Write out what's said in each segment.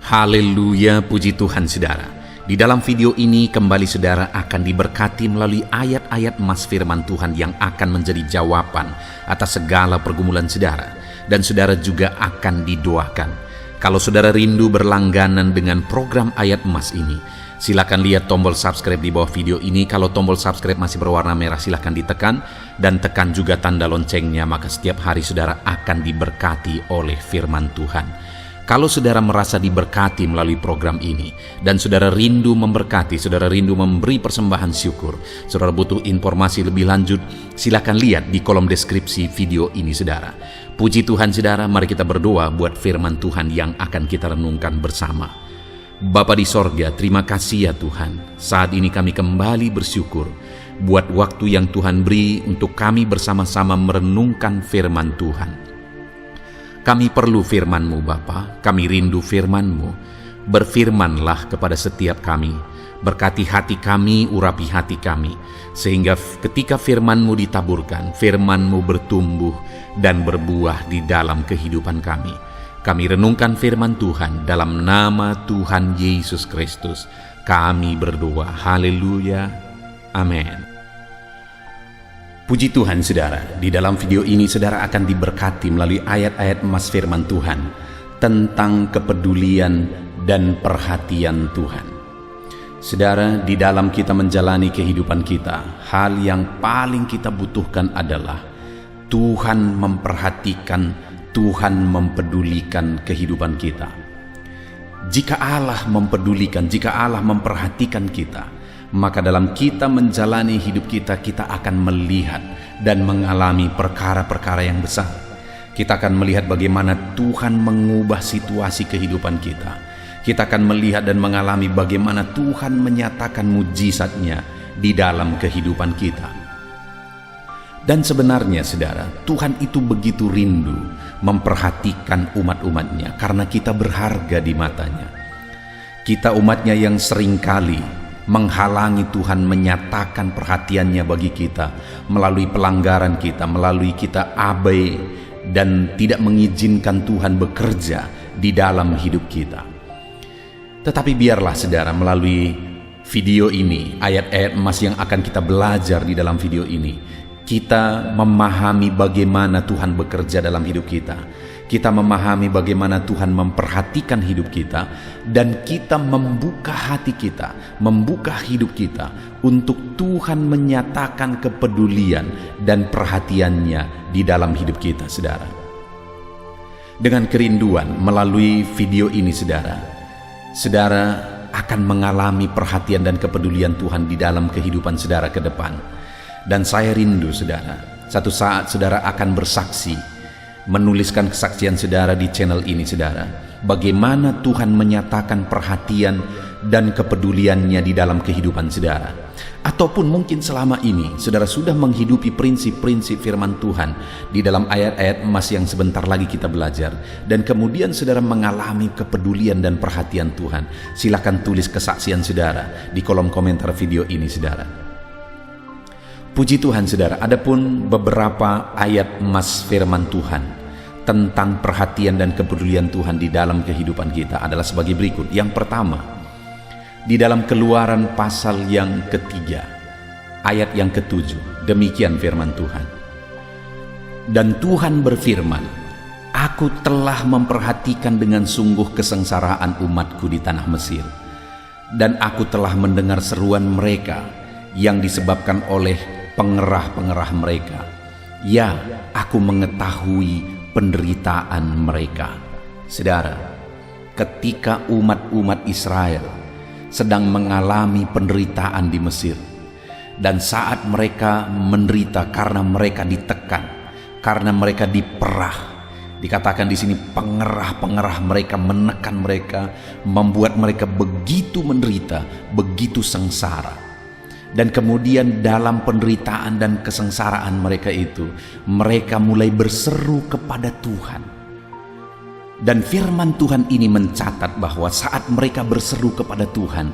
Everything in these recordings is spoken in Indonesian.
Haleluya, puji Tuhan saudara. Di dalam video ini kembali saudara akan diberkati melalui ayat-ayat emas firman Tuhan yang akan menjadi jawaban atas segala pergumulan saudara. Dan saudara juga akan didoakan. Kalau saudara rindu berlangganan dengan program ayat emas ini, silakan lihat tombol subscribe di bawah video ini. Kalau tombol subscribe masih berwarna merah, silakan ditekan. Dan tekan juga tanda loncengnya, maka setiap hari saudara akan diberkati oleh firman Tuhan. Kalau saudara merasa diberkati melalui program ini, dan saudara rindu memberkati, saudara rindu memberi persembahan syukur, saudara butuh informasi lebih lanjut, silakan lihat di kolom deskripsi video ini saudara. Puji Tuhan saudara, mari kita berdoa buat firman Tuhan yang akan kita renungkan bersama. Bapa di sorga, terima kasih ya Tuhan. Saat ini kami kembali bersyukur buat waktu yang Tuhan beri untuk kami bersama-sama merenungkan firman Tuhan. Kami perlu firman-Mu Bapa, kami rindu firman-Mu. Berfirmanlah kepada setiap kami, berkati hati kami, urapi hati kami, sehingga ketika firman-Mu ditaburkan, firman-Mu bertumbuh dan berbuah di dalam kehidupan kami. Kami renungkan firman Tuhan dalam nama Tuhan Yesus Kristus. Kami berdoa, haleluya, amin. Puji Tuhan saudara, di dalam video ini saudara akan diberkati melalui ayat-ayat emas firman Tuhan tentang kepedulian dan perhatian Tuhan. Saudara, di dalam kita menjalani kehidupan kita, hal yang paling kita butuhkan adalah Tuhan memperhatikan, Tuhan mempedulikan kehidupan kita. Jika Allah mempedulikan, jika Allah memperhatikan kita, maka dalam kita menjalani hidup kita, kita akan melihat dan mengalami perkara-perkara yang besar. Kita akan melihat bagaimana Tuhan mengubah situasi kehidupan kita. Kita akan melihat dan mengalami bagaimana Tuhan menyatakan mujizat-Nya di dalam kehidupan kita. Dan sebenarnya saudara, Tuhan itu begitu rindu memperhatikan umat-umatnya karena kita berharga di matanya. Kita umatnya yang seringkali menghalangi Tuhan menyatakan perhatiannya bagi kita melalui pelanggaran kita, melalui kita abai dan tidak mengizinkan Tuhan bekerja di dalam hidup kita. Tetapi biarlah saudara, melalui video ini, ayat-ayat emas yang akan kita belajar di dalam video ini, kita memahami bagaimana Tuhan bekerja dalam hidup kita. Kita memahami bagaimana Tuhan memperhatikan hidup kita, dan kita membuka hati kita, membuka hidup kita untuk Tuhan menyatakan kepedulian dan perhatiannya di dalam hidup kita, saudara. Dengan kerinduan melalui video ini, saudara akan mengalami perhatian dan kepedulian Tuhan di dalam kehidupan saudara ke depan. Dan saya rindu, saudara, satu saat saudara akan bersaksi, menuliskan kesaksian saudara di channel ini saudara, bagaimana Tuhan menyatakan perhatian dan kepeduliannya di dalam kehidupan saudara. Ataupun mungkin selama ini saudara sudah menghidupi prinsip-prinsip firman Tuhan di dalam ayat-ayat emas yang sebentar lagi kita belajar, dan kemudian saudara mengalami kepedulian dan perhatian Tuhan. Silakan tulis kesaksian saudara di kolom komentar video ini saudara. Puji Tuhan saudara, adapun beberapa ayat emas firman Tuhan tentang perhatian dan kepedulian Tuhan di dalam kehidupan kita adalah sebagai berikut. Yang pertama, di dalam Keluaran pasal yang ketiga, ayat yang ketujuh, demikian firman Tuhan. Dan Tuhan berfirman, Aku telah memperhatikan dengan sungguh kesengsaraan umatku di tanah Mesir, dan aku telah mendengar seruan mereka yang disebabkan oleh pengerah-pengerah mereka. Ya, aku mengetahui penderitaan mereka. Saudara, ketika umat-umat Israel sedang mengalami penderitaan di Mesir, dan saat mereka menderita karena mereka ditekan, karena mereka diperah, dikatakan di sini pengerah-pengerah mereka menekan mereka, membuat mereka begitu menderita, begitu sengsara. Dan kemudian dalam penderitaan dan kesengsaraan mereka itu, mereka mulai berseru kepada Tuhan. Dan firman Tuhan ini mencatat bahwa saat mereka berseru kepada Tuhan,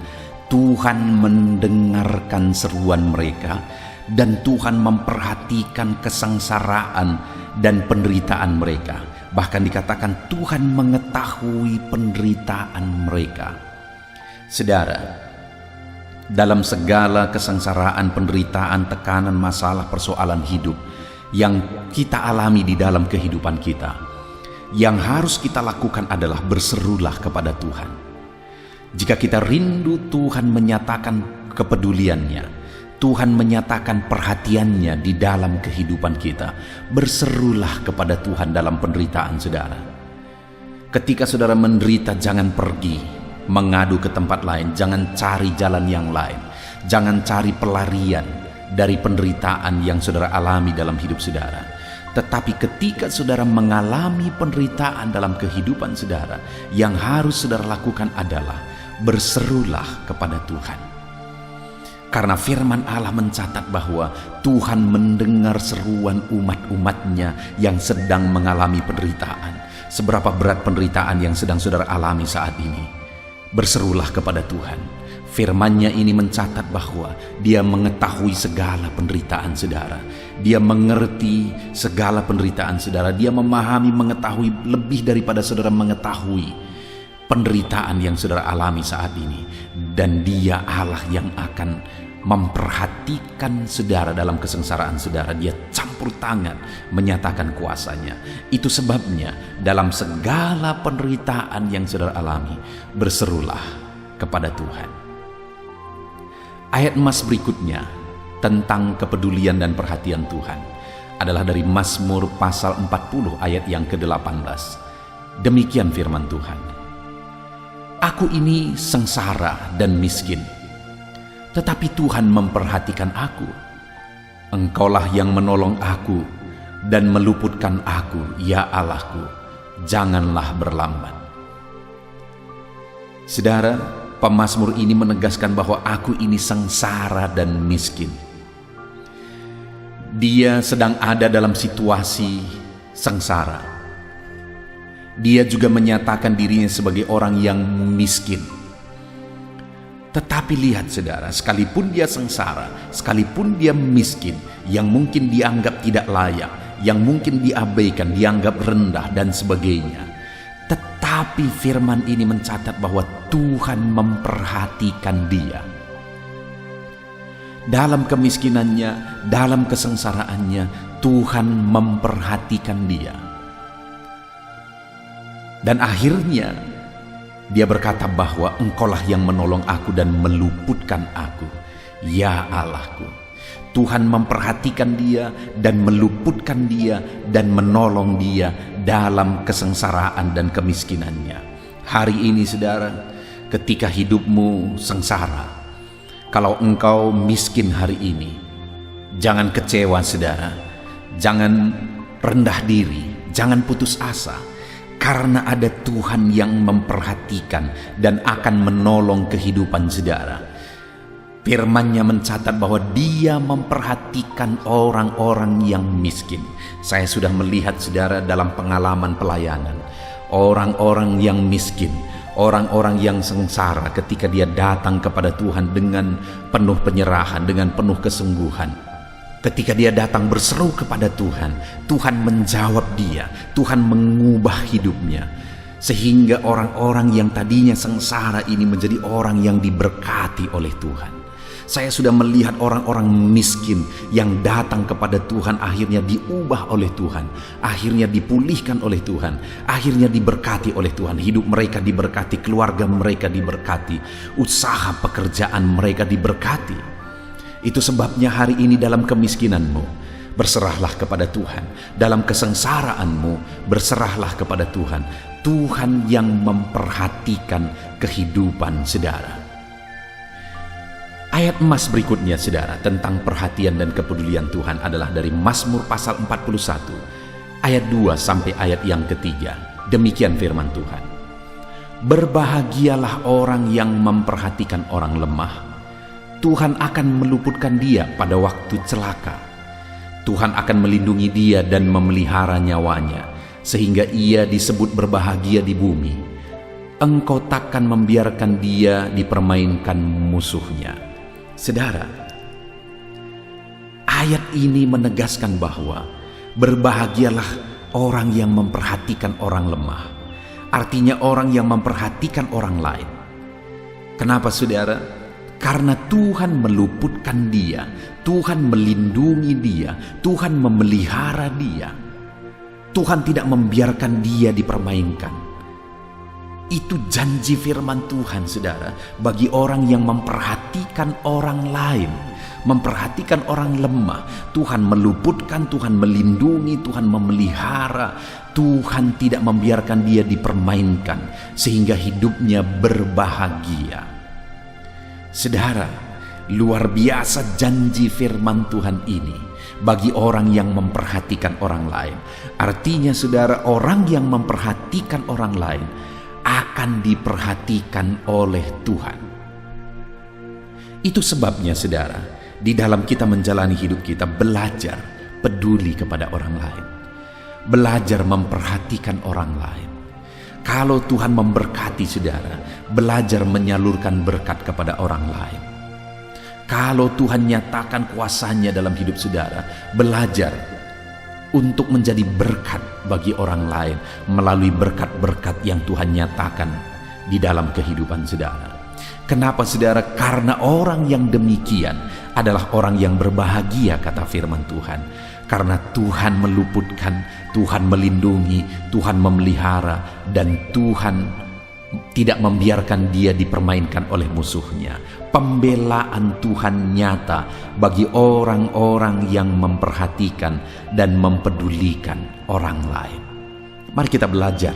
Tuhan mendengarkan seruan mereka, dan Tuhan memperhatikan kesengsaraan dan penderitaan mereka. Bahkan dikatakan Tuhan mengetahui penderitaan mereka. Saudara, dalam segala kesengsaraan, penderitaan, tekanan, masalah, persoalan hidup yang kita alami di dalam kehidupan kita, yang harus kita lakukan adalah berserulah kepada Tuhan. Jika kita rindu Tuhan menyatakan kepeduliannya, Tuhan menyatakan perhatiannya di dalam kehidupan kita, berserulah kepada Tuhan dalam penderitaan saudara. Ketika saudara menderita, jangan pergi mengadu ke tempat lain, jangan cari jalan yang lain, jangan cari pelarian dari penderitaan yang saudara alami dalam hidup saudara. Tetapi ketika saudara mengalami penderitaan dalam kehidupan saudara, yang harus saudara lakukan adalah berserulah kepada Tuhan. Karena firman Allah mencatat bahwa Tuhan mendengar seruan umat-umatnya yang sedang mengalami penderitaan. Seberapa berat penderitaan yang sedang saudara alami saat ini, berserulah kepada Tuhan. Firman-Nya ini mencatat bahwa Dia mengetahui segala penderitaan saudara. Dia mengerti segala penderitaan saudara. Dia memahami, mengetahui lebih daripada saudara mengetahui penderitaan yang saudara alami saat ini. Dan Dia Allah yang akan memperhatikan saudara dalam kesengsaraan saudara. Dia campur tangan menyatakan kuasanya. Itu sebabnya dalam segala penderitaan yang saudara alami, berserulah kepada Tuhan. Ayat emas berikutnya tentang kepedulian dan perhatian Tuhan adalah dari Mazmur pasal 40 ayat yang ke-18. Demikian firman Tuhan. Aku ini sengsara dan miskin, tetapi Tuhan memperhatikan aku. Engkaulah yang menolong aku dan meluputkan aku, ya Allahku, janganlah berlambat. Saudara, pemazmur ini menegaskan bahwa aku ini sengsara dan miskin. Dia sedang ada dalam situasi sengsara. Dia juga menyatakan dirinya sebagai orang yang miskin. Tetapi lihat saudara, sekalipun dia sengsara, sekalipun dia miskin, yang mungkin dianggap tidak layak, yang mungkin diabaikan, dianggap rendah dan sebagainya, tetapi firman ini mencatat bahwa Tuhan memperhatikan dia. Dalam kemiskinannya, dalam kesengsaraannya, Tuhan memperhatikan dia. Dan akhirnya dia berkata bahwa Engkaulah yang menolong aku dan meluputkan aku, ya Allahku. Tuhan memperhatikan dia dan meluputkan dia dan menolong dia dalam kesengsaraan dan kemiskinannya. Hari ini saudara, ketika hidupmu sengsara, kalau engkau miskin hari ini, jangan kecewa saudara, jangan rendah diri, jangan putus asa. Karena ada Tuhan yang memperhatikan dan akan menolong kehidupan saudara. Firman-Nya mencatat bahwa Dia memperhatikan orang-orang yang miskin. Saya sudah melihat saudara dalam pengalaman pelayanan, orang-orang yang miskin, orang-orang yang sengsara ketika dia datang kepada Tuhan dengan penuh penyerahan, dengan penuh kesungguhan. Ketika dia datang berseru kepada Tuhan, Tuhan menjawab dia, Tuhan mengubah hidupnya. Sehingga orang-orang yang tadinya sengsara ini menjadi orang yang diberkati oleh Tuhan. Saya sudah melihat orang-orang miskin yang datang kepada Tuhan, akhirnya diubah oleh Tuhan, akhirnya dipulihkan oleh Tuhan, akhirnya diberkati oleh Tuhan. Hidup mereka diberkati, keluarga mereka diberkati, usaha pekerjaan mereka diberkati. Itu sebabnya hari ini dalam kemiskinanmu, berserahlah kepada Tuhan. Dalam kesengsaraanmu, berserahlah kepada Tuhan. Tuhan yang memperhatikan kehidupan saudara. Ayat emas berikutnya saudara tentang perhatian dan kepedulian Tuhan adalah dari Mazmur pasal 41 ayat 2 sampai ayat yang ketiga. Demikian firman Tuhan. Berbahagialah orang yang memperhatikan orang lemah. Tuhan akan meluputkan dia pada waktu celaka. Tuhan akan melindungi dia dan memelihara nyawanya, sehingga ia disebut berbahagia di bumi. Engkau takkan membiarkan dia dipermainkan musuhnya. Saudara, ayat ini menegaskan bahwa berbahagialah orang yang memperhatikan orang lemah. Artinya orang yang memperhatikan orang lain. Kenapa saudara? Karena Tuhan meluputkan dia, Tuhan melindungi dia, Tuhan memelihara dia. Tuhan tidak membiarkan dia dipermainkan. Itu janji firman Tuhan saudara, bagi orang yang memperhatikan orang lain, memperhatikan orang lemah. Tuhan meluputkan, Tuhan melindungi, Tuhan memelihara. Tuhan tidak membiarkan dia dipermainkan sehingga hidupnya berbahagia. Saudara, luar biasa janji firman Tuhan ini bagi orang yang memperhatikan orang lain. Artinya saudara, orang yang memperhatikan orang lain akan diperhatikan oleh Tuhan. Itu sebabnya saudara, di dalam kita menjalani hidup kita, belajar peduli kepada orang lain, belajar memperhatikan orang lain. Kalau Tuhan memberkati saudara, belajar menyalurkan berkat kepada orang lain. Kalau Tuhan nyatakan kuasanya dalam hidup saudara, belajar untuk menjadi berkat bagi orang lain melalui berkat-berkat yang Tuhan nyatakan di dalam kehidupan saudara. Kenapa saudara? Karena orang yang demikian adalah orang yang berbahagia, kata firman Tuhan. Karena Tuhan meluputkan, Tuhan melindungi, Tuhan memelihara, dan Tuhan tidak membiarkan dia dipermainkan oleh musuhnya. Pembelaan Tuhan nyata bagi orang-orang yang memperhatikan dan mempedulikan orang lain. Mari kita belajar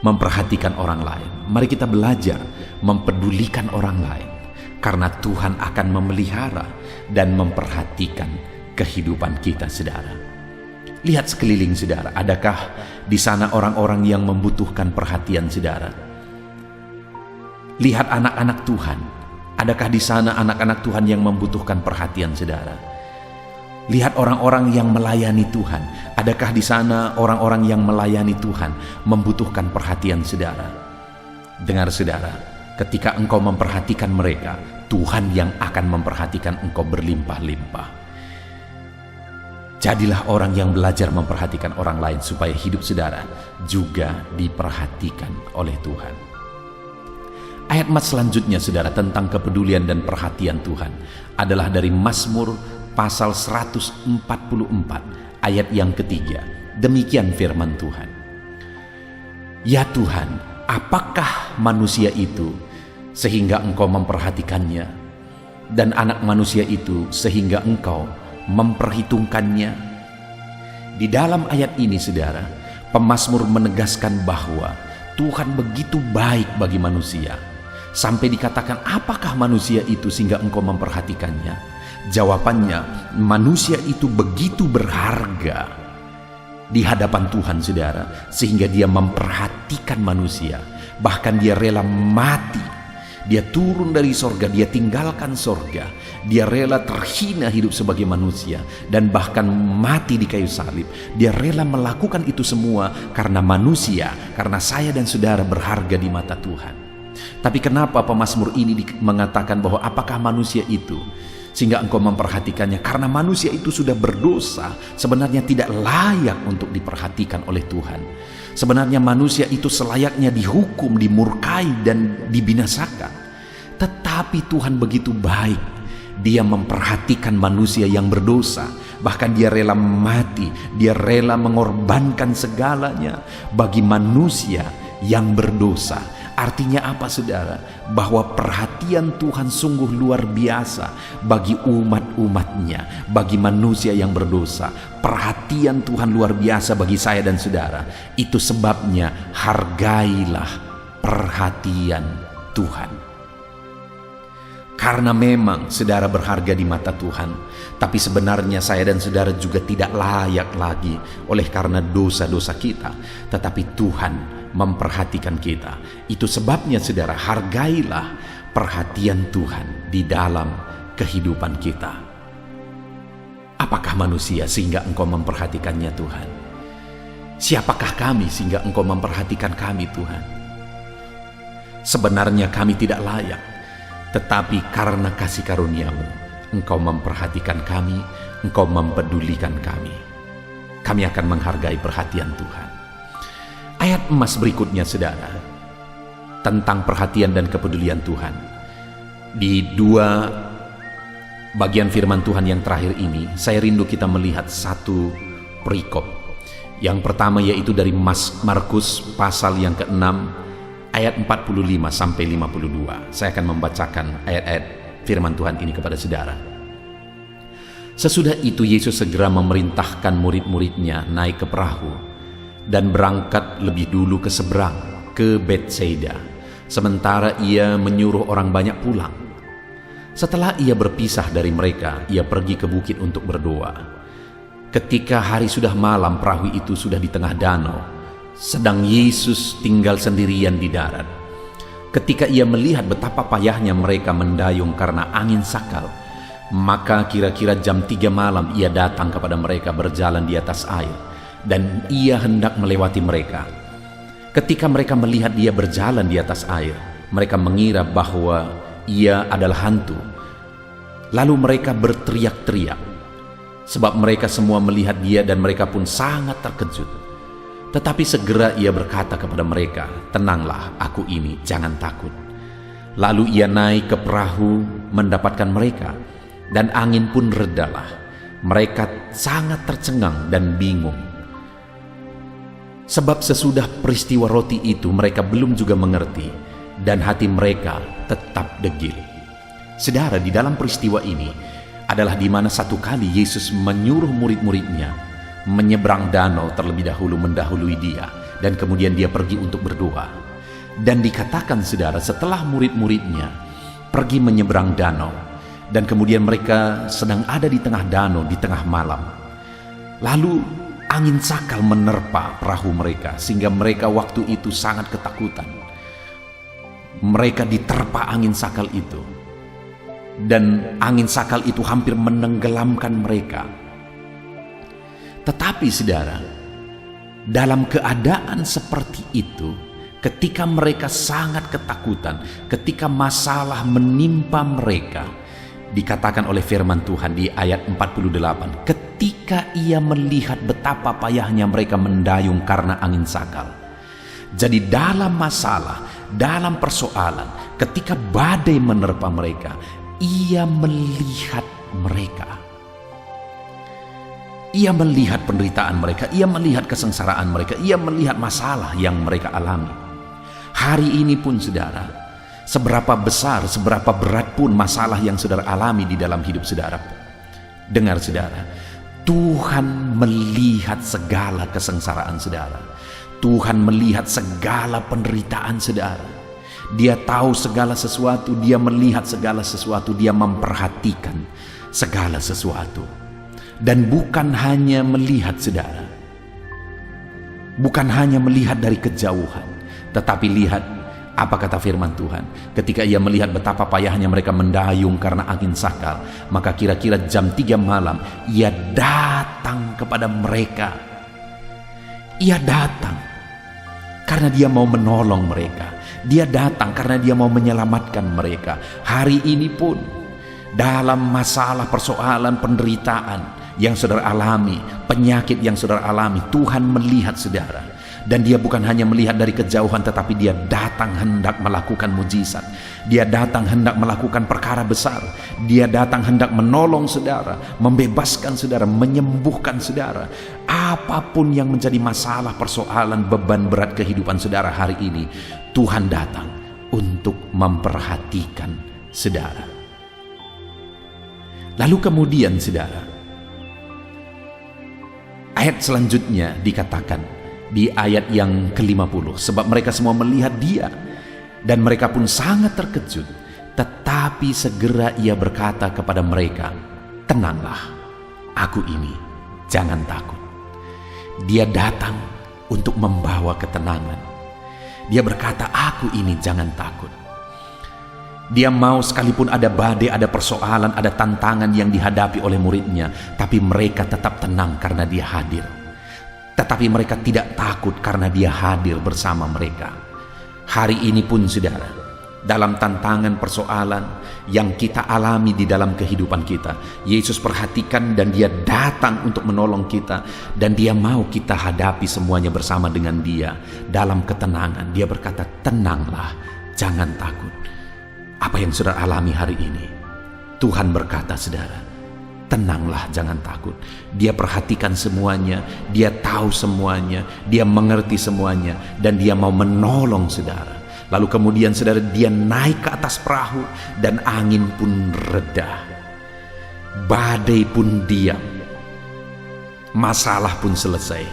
memperhatikan orang lain. Mari kita belajar mempedulikan orang lain. Karena Tuhan akan memelihara dan memperhatikan kehidupan kita saudara. Lihat sekeliling saudara, adakah di sana orang-orang yang membutuhkan perhatian saudara? Lihat anak-anak Tuhan, adakah di sana anak-anak Tuhan yang membutuhkan perhatian saudara? Lihat orang-orang yang melayani Tuhan, adakah di sana orang-orang yang melayani Tuhan membutuhkan perhatian saudara? Dengar saudara, ketika engkau memperhatikan mereka, Tuhan yang akan memperhatikan engkau berlimpah-limpah. Jadilah orang yang belajar memperhatikan orang lain supaya hidup saudara juga diperhatikan oleh Tuhan. Ayat selanjutnya saudara tentang kepedulian dan perhatian Tuhan adalah dari Mazmur pasal 144 ayat yang ketiga. Demikian firman Tuhan. Ya Tuhan, apakah manusia itu sehingga engkau memperhatikannya, dan anak manusia itu sehingga engkau memperhitungkannya? Di dalam ayat ini saudara, pemazmur menegaskan bahwa Tuhan begitu baik bagi manusia, sampai dikatakan apakah manusia itu sehingga engkau memperhatikannya? Jawabannya, manusia itu begitu berharga di hadapan Tuhan saudara, sehingga dia memperhatikan manusia. Bahkan dia rela mati. Dia turun dari sorga, dia tinggalkan sorga, dia rela terhina hidup sebagai manusia, dan bahkan mati di kayu salib. Dia rela melakukan itu semua karena manusia, karena saya dan saudara berharga di mata Tuhan. Tapi kenapa pemazmur ini mengatakan bahwa apakah manusia itu sehingga engkau memperhatikannya? Karena manusia itu sudah berdosa, sebenarnya tidak layak untuk diperhatikan oleh Tuhan. Sebenarnya manusia itu selayaknya dihukum, dimurkai, dan dibinasakan. Tetapi Tuhan begitu baik, dia memperhatikan manusia yang berdosa. Bahkan dia rela mati, dia rela mengorbankan segalanya bagi manusia yang berdosa. Artinya apa saudara? Bahwa perhatian Tuhan sungguh luar biasa bagi umat-umatnya, bagi manusia yang berdosa. Perhatian Tuhan luar biasa bagi saya dan saudara. Itu sebabnya hargailah perhatian Tuhan. Karena memang saudara berharga di mata Tuhan, tapi sebenarnya saya dan saudara juga tidak layak lagi oleh karena dosa-dosa kita. Tetapi Tuhan memperhatikan kita. Itu sebabnya saudara, hargailah perhatian Tuhan di dalam kehidupan kita. Apakah manusia sehingga engkau memperhatikannya Tuhan? Siapakah kami sehingga engkau memperhatikan kami Tuhan? Sebenarnya kami tidak layak, tetapi karena kasih karunia-Mu, Engkau memperhatikan kami, Engkau mempedulikan kami. kami akan menghargai perhatian Tuhan. Ayat emas berikutnya, saudara, tentang perhatian dan kepedulian Tuhan. Di dua bagian firman Tuhan yang terakhir ini, saya rindu kita melihat satu perikop. Yang pertama yaitu dari Markus pasal yang ke-6 ayat 45 sampai 52. Saya akan membacakan ayat-ayat firman Tuhan ini kepada saudara. Sesudah itu Yesus segera memerintahkan murid-muridnya naik ke perahu dan berangkat lebih dulu ke seberang, ke Betsaida, sementara ia menyuruh orang banyak pulang. Setelah ia berpisah dari mereka, ia pergi ke bukit untuk berdoa. Ketika hari sudah malam, perahu itu sudah di tengah danau, sedang Yesus tinggal sendirian di darat. Ketika ia melihat betapa payahnya mereka mendayung karena angin sakal, maka kira-kira jam 3 malam ia datang kepada mereka berjalan di atas air, dan ia hendak melewati mereka. Ketika mereka melihat dia berjalan di atas air, mereka mengira bahwa ia adalah hantu. Lalu mereka berteriak-teriak, sebab mereka semua melihat dia dan mereka pun sangat terkejut. Tetapi segera ia berkata kepada mereka, "Tenanglah, aku ini, jangan takut." Lalu ia naik ke perahu mendapatkan mereka, dan angin pun redalah. Mereka sangat tercengang dan bingung, sebab sesudah peristiwa roti itu mereka belum juga mengerti, dan hati mereka tetap degil. Saudara, di dalam peristiwa ini adalah di mana satu kali Yesus menyuruh murid-muridnya menyeberang danau terlebih dahulu, mendahului dia, dan kemudian dia pergi untuk berdoa. Dan dikatakan, saudara, setelah murid-muridnya pergi menyeberang danau, dan kemudian mereka sedang ada di tengah danau di tengah malam, lalu angin sakal menerpa perahu mereka, sehingga mereka waktu itu sangat ketakutan. Mereka diterpa angin sakal itu, dan angin sakal itu hampir menenggelamkan mereka. Tetapi saudara, dalam keadaan seperti itu, ketika mereka sangat ketakutan, ketika masalah menimpa mereka, dikatakan oleh firman Tuhan di ayat 48, ketika ia melihat betapa payahnya mereka mendayung karena angin sakal. Jadi dalam masalah, dalam persoalan, ketika badai menerpa mereka, ia melihat mereka. Ia melihat penderitaan mereka, ia melihat kesengsaraan mereka, ia melihat masalah yang mereka alami. Hari ini pun saudara, seberapa besar, seberapa berat pun masalah yang saudara alami di dalam hidup saudara, dengar saudara, Tuhan melihat segala kesengsaraan saudara. Tuhan melihat segala penderitaan saudara. Dia tahu segala sesuatu, dia melihat segala sesuatu, dia memperhatikan segala sesuatu. Dan bukan hanya melihat saudara, bukan hanya melihat dari kejauhan, tetapi lihat apa kata firman Tuhan. Ketika ia melihat betapa payahnya mereka mendayung karena angin sakal, maka kira-kira jam 3 malam ia datang kepada mereka. Ia datang karena dia mau menolong mereka. Dia datang karena dia mau menyelamatkan mereka. Hari ini pun dalam masalah, persoalan, penderitaan yang saudara alami, penyakit yang saudara alami, Tuhan melihat saudara. Dan dia bukan hanya melihat dari kejauhan, tetapi dia datang hendak melakukan mujizat. Dia datang hendak melakukan perkara besar. Dia datang hendak menolong saudara, membebaskan saudara, menyembuhkan saudara. Apapun yang menjadi masalah, persoalan, beban berat kehidupan saudara hari ini, Tuhan datang untuk memperhatikan saudara. Lalu kemudian saudara, ayat selanjutnya dikatakan di ayat yang ke-50, sebab mereka semua melihat dia dan mereka pun sangat terkejut. Tetapi segera ia berkata kepada mereka, "Tenanglah, aku ini, jangan takut." Dia datang untuk membawa ketenangan. Dia berkata, "Aku ini, jangan takut." Dia mau sekalipun ada badai, ada persoalan, ada tantangan yang dihadapi oleh muridnya, tapi mereka tetap tenang karena dia hadir. Tetapi mereka tidak takut karena dia hadir bersama mereka. Hari ini pun saudara, dalam tantangan persoalan yang kita alami di dalam kehidupan kita. Yesus perhatikan dan dia datang untuk menolong kita, dan dia mau kita hadapi semuanya bersama dengan dia dalam ketenangan. Dia berkata, tenanglah, jangan takut. Apa yang saudara alami hari ini? Tuhan berkata, saudara, tenanglah, jangan takut. Dia perhatikan semuanya, dia tahu semuanya, dia mengerti semuanya, dan dia mau menolong saudara. Lalu kemudian saudara, dia naik ke atas perahu dan angin pun reda. Badai pun diam. Masalah pun selesai.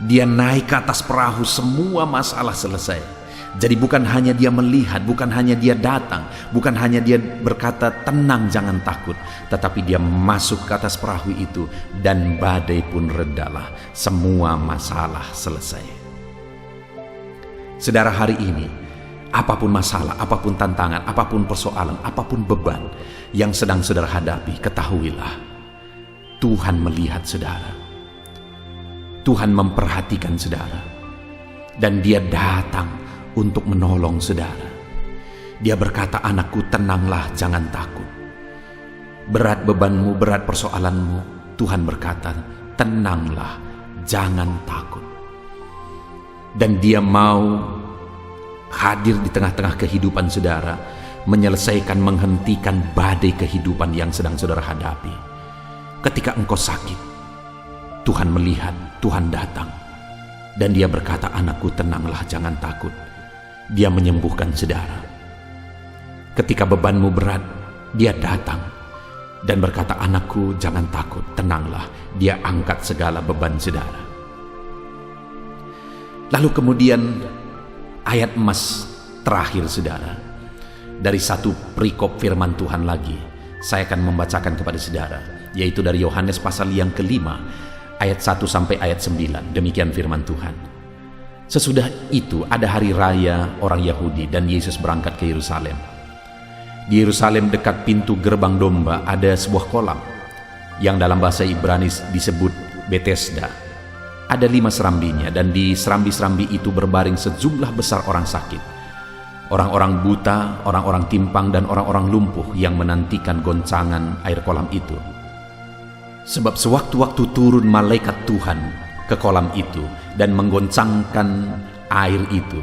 Dia naik ke atas perahu, semua masalah selesai. Jadi bukan hanya dia melihat, bukan hanya dia datang, bukan hanya dia berkata tenang jangan takut, tetapi dia masuk ke atas perahu itu dan badai pun redalah. Semua masalah selesai. Saudara, hari ini apapun masalah, apapun tantangan, apapun persoalan, apapun beban yang sedang saudara hadapi, ketahuilah Tuhan melihat saudara. Tuhan memperhatikan saudara, dan dia datang untuk menolong saudara. Dia berkata, anakku, tenanglah, jangan takut. Berat bebanmu, berat persoalanmu, Tuhan berkata, tenanglah, jangan takut. Dan dia mau hadir di tengah-tengah kehidupan saudara, menyelesaikan, menghentikan badai kehidupan yang sedang saudara hadapi. Ketika engkau sakit, Tuhan melihat, Tuhan datang, dan dia berkata, anakku, tenanglah, jangan takut. Dia menyembuhkan saudara. Ketika bebanmu berat, dia datang dan berkata, anakku, jangan takut, tenanglah. Dia angkat segala beban saudara. Lalu kemudian ayat emas terakhir saudara, dari satu perikop firman Tuhan lagi, saya akan membacakan kepada saudara, yaitu dari Yohanes pasal yang kelima, ayat 1 sampai ayat 9. Demikian firman Tuhan. Sesudah itu ada hari raya orang Yahudi dan Yesus berangkat ke Yerusalem. Di Yerusalem dekat pintu gerbang domba ada sebuah kolam yang dalam bahasa Ibrani disebut Betesda. Ada 5 serambinya, dan di serambi-serambi itu berbaring sejumlah besar orang sakit, orang-orang buta, orang-orang timpang, dan orang-orang lumpuh yang menantikan goncangan air kolam itu. Sebab sewaktu-waktu turun malaikat Tuhan ke kolam itu dan menggoncangkan air itu,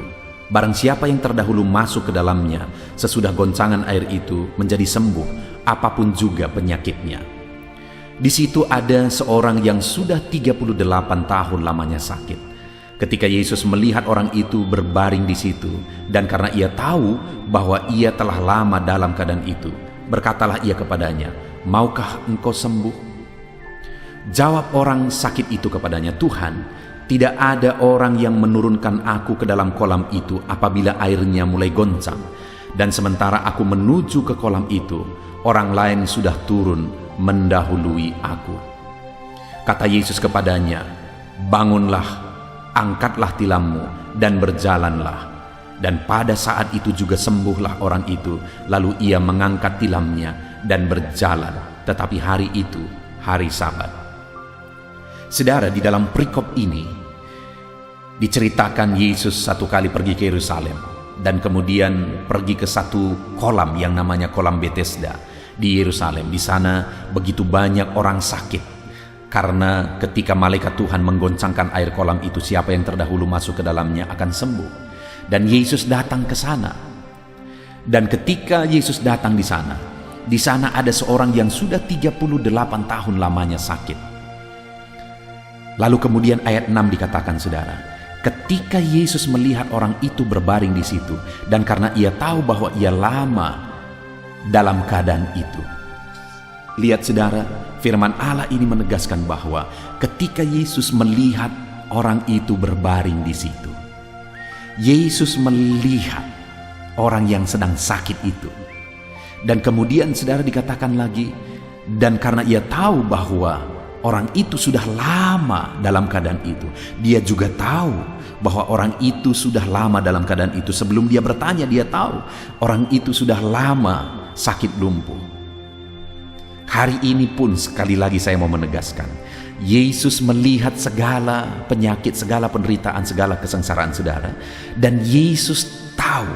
barang siapa yang terdahulu masuk ke dalamnya sesudah goncangan air itu menjadi sembuh, apapun juga penyakitnya. Di situ ada seorang yang sudah 38 tahun lamanya sakit. Ketika Yesus melihat orang itu berbaring di situ, dan karena ia tahu bahwa ia telah lama dalam keadaan itu, berkatalah ia kepadanya, maukah engkau sembuh? Jawab orang sakit itu kepadanya, Tuhan, tidak ada orang yang menurunkan aku ke dalam kolam itu apabila airnya mulai goncang. Dan sementara aku menuju ke kolam itu, orang lain sudah turun mendahului aku. Kata Yesus kepadanya, bangunlah, angkatlah tilammu, dan berjalanlah. Dan pada saat itu juga sembuhlah orang itu. Lalu ia mengangkat tilamnya dan berjalan. Tetapi hari itu hari Sabat. Saudara, di dalam perikop ini diceritakan Yesus satu kali pergi ke Yerusalem, dan kemudian pergi ke satu kolam yang namanya kolam Betesda di Yerusalem. Di sana begitu banyak orang sakit, karena ketika malaikat Tuhan menggoncangkan air kolam itu, siapa yang terdahulu masuk ke dalamnya akan sembuh. Dan Yesus datang ke sana. Dan ketika Yesus datang di sana ada seorang yang sudah 38 tahun lamanya sakit. Lalu kemudian ayat 6 dikatakan saudara, ketika Yesus melihat orang itu berbaring di situ, dan karena ia tahu bahwa ia lama dalam keadaan itu. Lihat saudara, firman Allah ini menegaskan bahwa ketika Yesus melihat orang itu berbaring di situ, Yesus melihat orang yang sedang sakit itu. Dan kemudian saudara dikatakan lagi, dan karena ia tahu bahwa orang itu sudah lama dalam keadaan itu, dia juga tahu bahwa orang itu sudah lama dalam keadaan itu. Sebelum dia bertanya, dia tahu orang itu sudah lama sakit lumpuh. Hari ini pun sekali lagi saya mau menegaskan, Yesus melihat segala penyakit, segala penderitaan, segala kesengsaraan saudara, dan Yesus tahu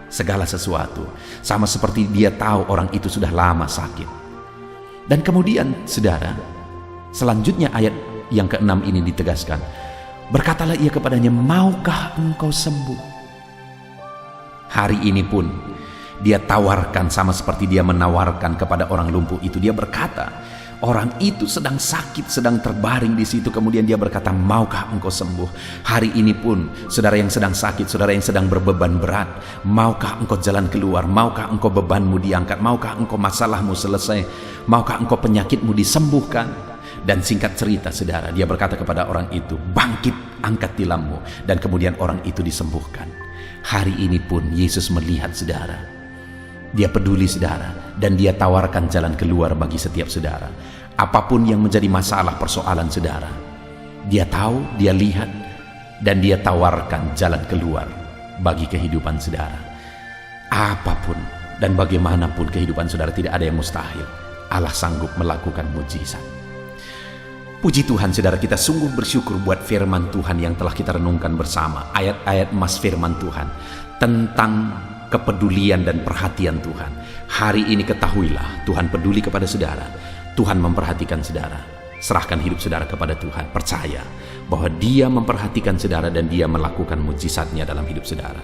segala sesuatu, sama seperti dia tahu orang itu sudah lama sakit. Dan kemudian saudara, selanjutnya ayat yang ke-6 ini ditegaskan, berkatalah ia kepadanya, maukah engkau sembuh? Hari ini pun dia tawarkan sama seperti dia menawarkan kepada orang lumpuh itu. Dia berkata, orang itu sedang sakit, sedang terbaring di situ, kemudian dia berkata, maukah engkau sembuh? Hari ini pun saudara yang sedang sakit, saudara yang sedang berbeban berat, maukah engkau jalan keluar? Maukah engkau bebanmu diangkat? Maukah engkau masalahmu selesai? Maukah engkau penyakitmu disembuhkan? Dan singkat cerita saudara, dia berkata kepada orang itu, bangkit, angkat tilammu. Dan kemudian orang itu disembuhkan. Hari ini pun Yesus melihat saudara, dia peduli saudara, dan dia tawarkan jalan keluar bagi setiap saudara. Apapun yang menjadi masalah persoalan saudara, dia tahu, dia lihat, dan dia tawarkan jalan keluar bagi kehidupan saudara. Apapun dan bagaimanapun kehidupan saudara, tidak ada yang mustahil. Allah sanggup melakukan mujizat. Puji Tuhan saudara, kita sungguh bersyukur buat firman Tuhan yang telah kita renungkan bersama. Ayat-ayat emas firman Tuhan tentang kepedulian dan perhatian Tuhan. Hari ini ketahuilah, Tuhan peduli kepada saudara. Tuhan memperhatikan saudara. Serahkan hidup saudara kepada Tuhan. Percaya bahwa Dia memperhatikan saudara dan Dia melakukan mujizatnya dalam hidup saudara.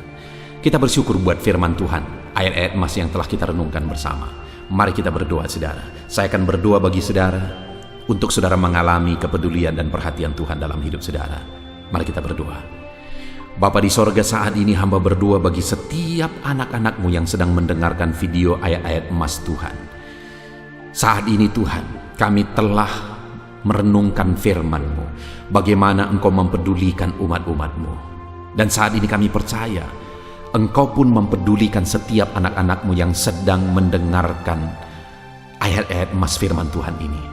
Kita bersyukur buat firman Tuhan, ayat-ayat emas yang telah kita renungkan bersama. Mari kita berdoa saudara. Saya akan berdoa bagi saudara, untuk saudara mengalami kepedulian dan perhatian Tuhan dalam hidup saudara. Mari kita berdoa. Bapa di sorga, saat ini hamba berdoa bagi setiap anak-anakmu yang sedang mendengarkan video ayat-ayat emas Tuhan. Saat ini Tuhan, kami telah merenungkan firman-Mu, bagaimana Engkau mempedulikan umat-umat-Mu. Dan saat ini kami percaya, Engkau pun mempedulikan setiap anak-anak-Mu yang sedang mendengarkan ayat-ayat emas firman Tuhan ini.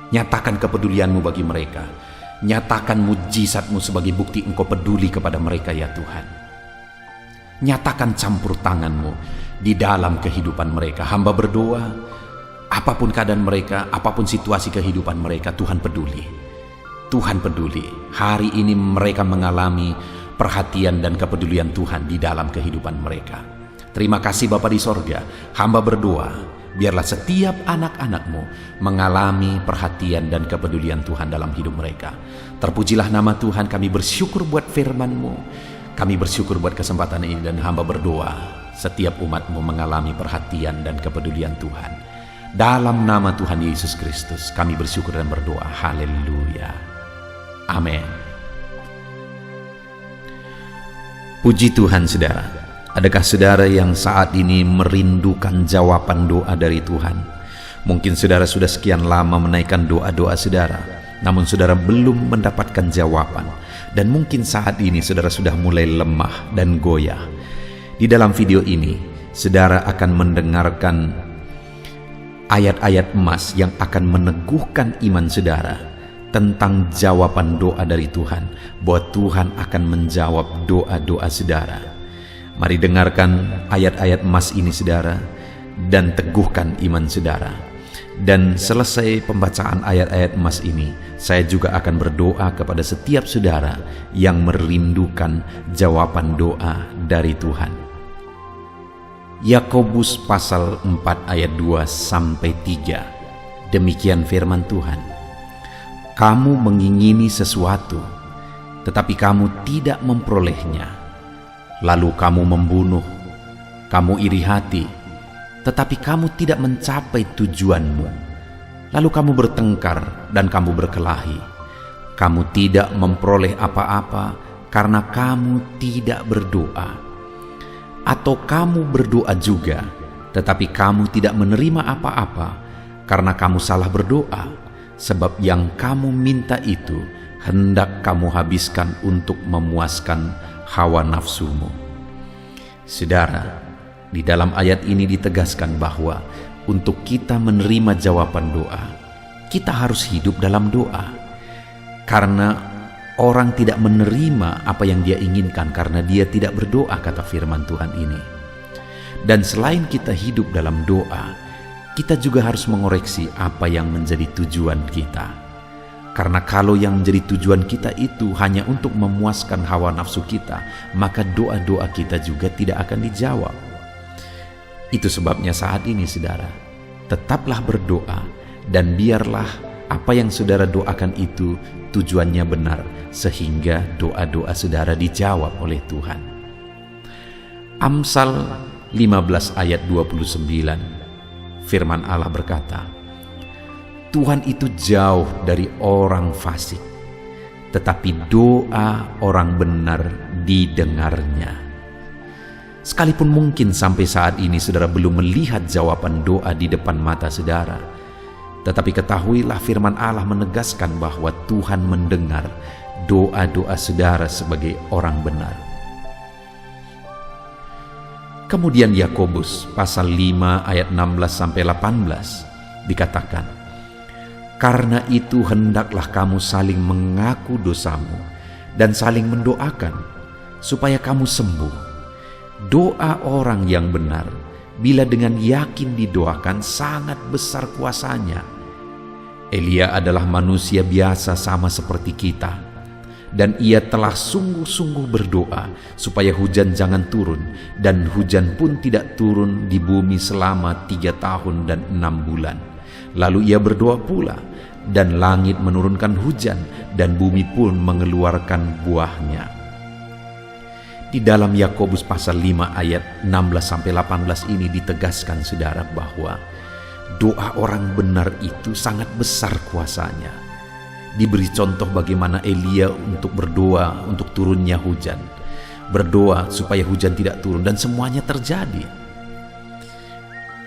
Nyatakan kepedulian-Mu bagi mereka. Nyatakan mujizat-Mu sebagai bukti Engkau peduli kepada mereka ya Tuhan. Nyatakan campur tangan-Mu di dalam kehidupan mereka. Hamba berdoa, apapun keadaan mereka, apapun situasi kehidupan mereka, Tuhan peduli. Tuhan peduli. Hari ini mereka mengalami perhatian dan kepedulian Tuhan di dalam kehidupan mereka. Terima kasih Bapa di sorga. Hamba berdoa, biarlah setiap anak-anak-Mu mengalami perhatian dan kepedulian Tuhan dalam hidup mereka. Terpujilah nama Tuhan. Kami bersyukur buat firman-Mu. Kami bersyukur buat kesempatan ini, dan hamba berdoa setiap umat-Mu mengalami perhatian dan kepedulian Tuhan. Dalam nama Tuhan Yesus Kristus kami bersyukur dan berdoa. Haleluya. Amin. Puji Tuhan saudara. Adakah saudara yang saat ini merindukan jawaban doa dari Tuhan? Mungkin saudara sudah sekian lama menaikkan doa-doa saudara, namun saudara belum mendapatkan jawaban. Dan mungkin saat ini saudara sudah mulai lemah dan goyah. Di dalam video ini, saudara akan mendengarkan ayat-ayat emas yang akan meneguhkan iman saudara tentang jawaban doa dari Tuhan, bahwa Tuhan akan menjawab doa-doa saudara. Mari dengarkan ayat-ayat emas ini saudara, dan teguhkan iman saudara. Dan selesai pembacaan ayat-ayat emas ini, saya juga akan berdoa kepada setiap saudara yang merindukan jawaban doa dari Tuhan. Yakobus pasal 4 ayat 2-3. Demikian firman Tuhan. Kamu mengingini sesuatu, tetapi kamu tidak memperolehnya. Lalu kamu membunuh, kamu iri hati, tetapi kamu tidak mencapai tujuanmu. Lalu kamu bertengkar dan kamu berkelahi. Kamu tidak memperoleh apa-apa karena kamu tidak berdoa. Atau kamu berdoa juga, tetapi kamu tidak menerima apa-apa karena kamu salah berdoa, sebab yang kamu minta itu hendak kamu habiskan untuk memuaskan hawa nafsumu. Saudara, di dalam ayat ini ditegaskan bahwa untuk kita menerima jawaban doa, kita harus hidup dalam doa. Karena orang tidak menerima apa yang dia inginkan karena dia tidak berdoa, kata firman Tuhan ini. Dan selain kita hidup dalam doa, kita juga harus mengoreksi apa yang menjadi tujuan kita. Karena kalau yang menjadi tujuan kita itu hanya untuk memuaskan hawa nafsu kita, maka doa-doa kita juga tidak akan dijawab. Itu sebabnya saat ini saudara, tetaplah berdoa dan biarlah apa yang saudara doakan itu tujuannya benar, sehingga doa-doa saudara dijawab oleh Tuhan. Amsal 15 ayat 29, firman Allah berkata, Tuhan itu jauh dari orang fasik, tetapi doa orang benar didengarnya. Sekalipun mungkin sampai saat ini saudara belum melihat jawaban doa di depan mata saudara, tetapi ketahuilah firman Allah menegaskan bahwa Tuhan mendengar doa-doa saudara sebagai orang benar. Kemudian Yakobus pasal 5 ayat 16-18 dikatakan, karena itu hendaklah kamu saling mengaku dosamu dan saling mendoakan supaya kamu sembuh. Doa orang yang benar bila dengan yakin didoakan sangat besar kuasanya. Elia adalah manusia biasa sama seperti kita, dan ia telah sungguh-sungguh berdoa supaya hujan jangan turun, dan hujan pun tidak turun di bumi selama 3 tahun dan 6 bulan. Lalu ia berdoa pula, dan langit menurunkan hujan, dan bumi pun mengeluarkan buahnya. Di dalam Yakobus pasal 5 ayat 16-18 ini ditegaskan saudara bahwa doa orang benar itu sangat besar kuasanya. Diberi contoh bagaimana Elia untuk berdoa untuk turunnya hujan, berdoa supaya hujan tidak turun, dan semuanya terjadi.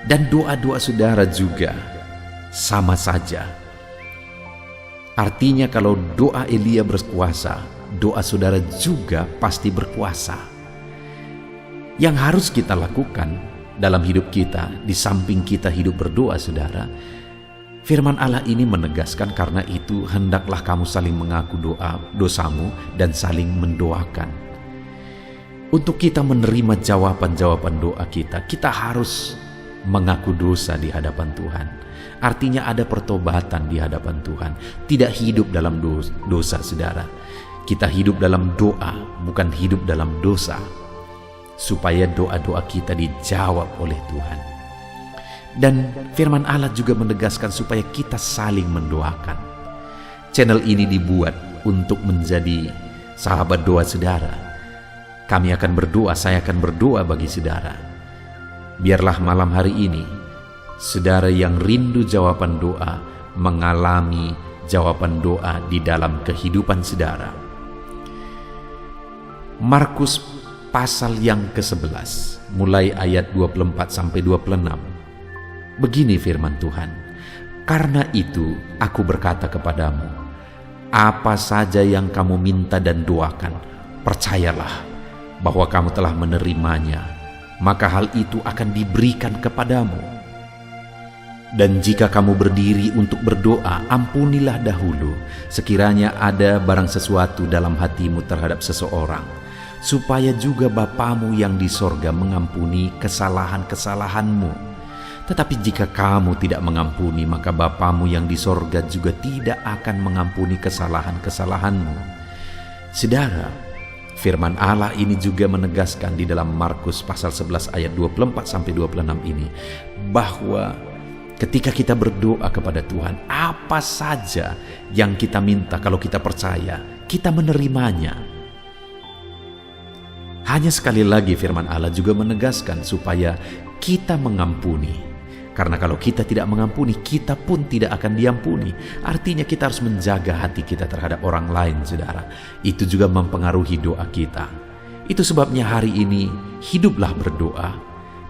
Dan doa-doa saudara juga sama saja. Artinya kalau doa Elia berkuasa, doa saudara juga pasti berkuasa. Yang harus kita lakukan dalam hidup kita, di samping kita hidup berdoa saudara, firman Allah ini menegaskan, karena itu hendaklah kamu saling mengaku dosamu dan saling mendoakan. Untuk kita menerima jawaban-jawaban doa kita, kita harus mengaku dosa di hadapan Tuhan. Artinya ada pertobatan di hadapan Tuhan, tidak hidup dalam dosa saudara. Kita hidup dalam doa, bukan hidup dalam dosa, supaya doa-doa kita dijawab oleh Tuhan. Dan firman Allah juga menegaskan supaya kita saling mendoakan. Channel ini dibuat untuk menjadi sahabat doa saudara. Kami akan berdoa, saya akan berdoa bagi saudara. Biarlah malam hari ini saudara yang rindu jawaban doa mengalami jawaban doa di dalam kehidupan saudara. Markus pasal yang ke-11 mulai ayat 24-26. Begini firman Tuhan, karena itu aku berkata kepadamu, apa saja yang kamu minta dan doakan, percayalah bahwa kamu telah menerimanya, maka hal itu akan diberikan kepadamu. Dan jika kamu berdiri untuk berdoa, ampunilah dahulu sekiranya ada barang sesuatu dalam hatimu terhadap seseorang, supaya juga Bapamu yang di sorga mengampuni kesalahan-kesalahanmu. Tetapi jika kamu tidak mengampuni, maka Bapamu yang di sorga juga tidak akan mengampuni kesalahan-kesalahanmu. Saudara, firman Allah ini juga menegaskan di dalam Markus pasal 11 ayat 24-26 ini, bahwa ketika kita berdoa kepada Tuhan, apa saja yang kita minta, kalau kita percaya, kita menerimanya. Hanya sekali lagi firman Allah juga menegaskan supaya kita mengampuni. Karena kalau kita tidak mengampuni, kita pun tidak akan diampuni. Artinya kita harus menjaga hati kita terhadap orang lain, saudara. Itu juga mempengaruhi doa kita. Itu sebabnya hari ini hiduplah berdoa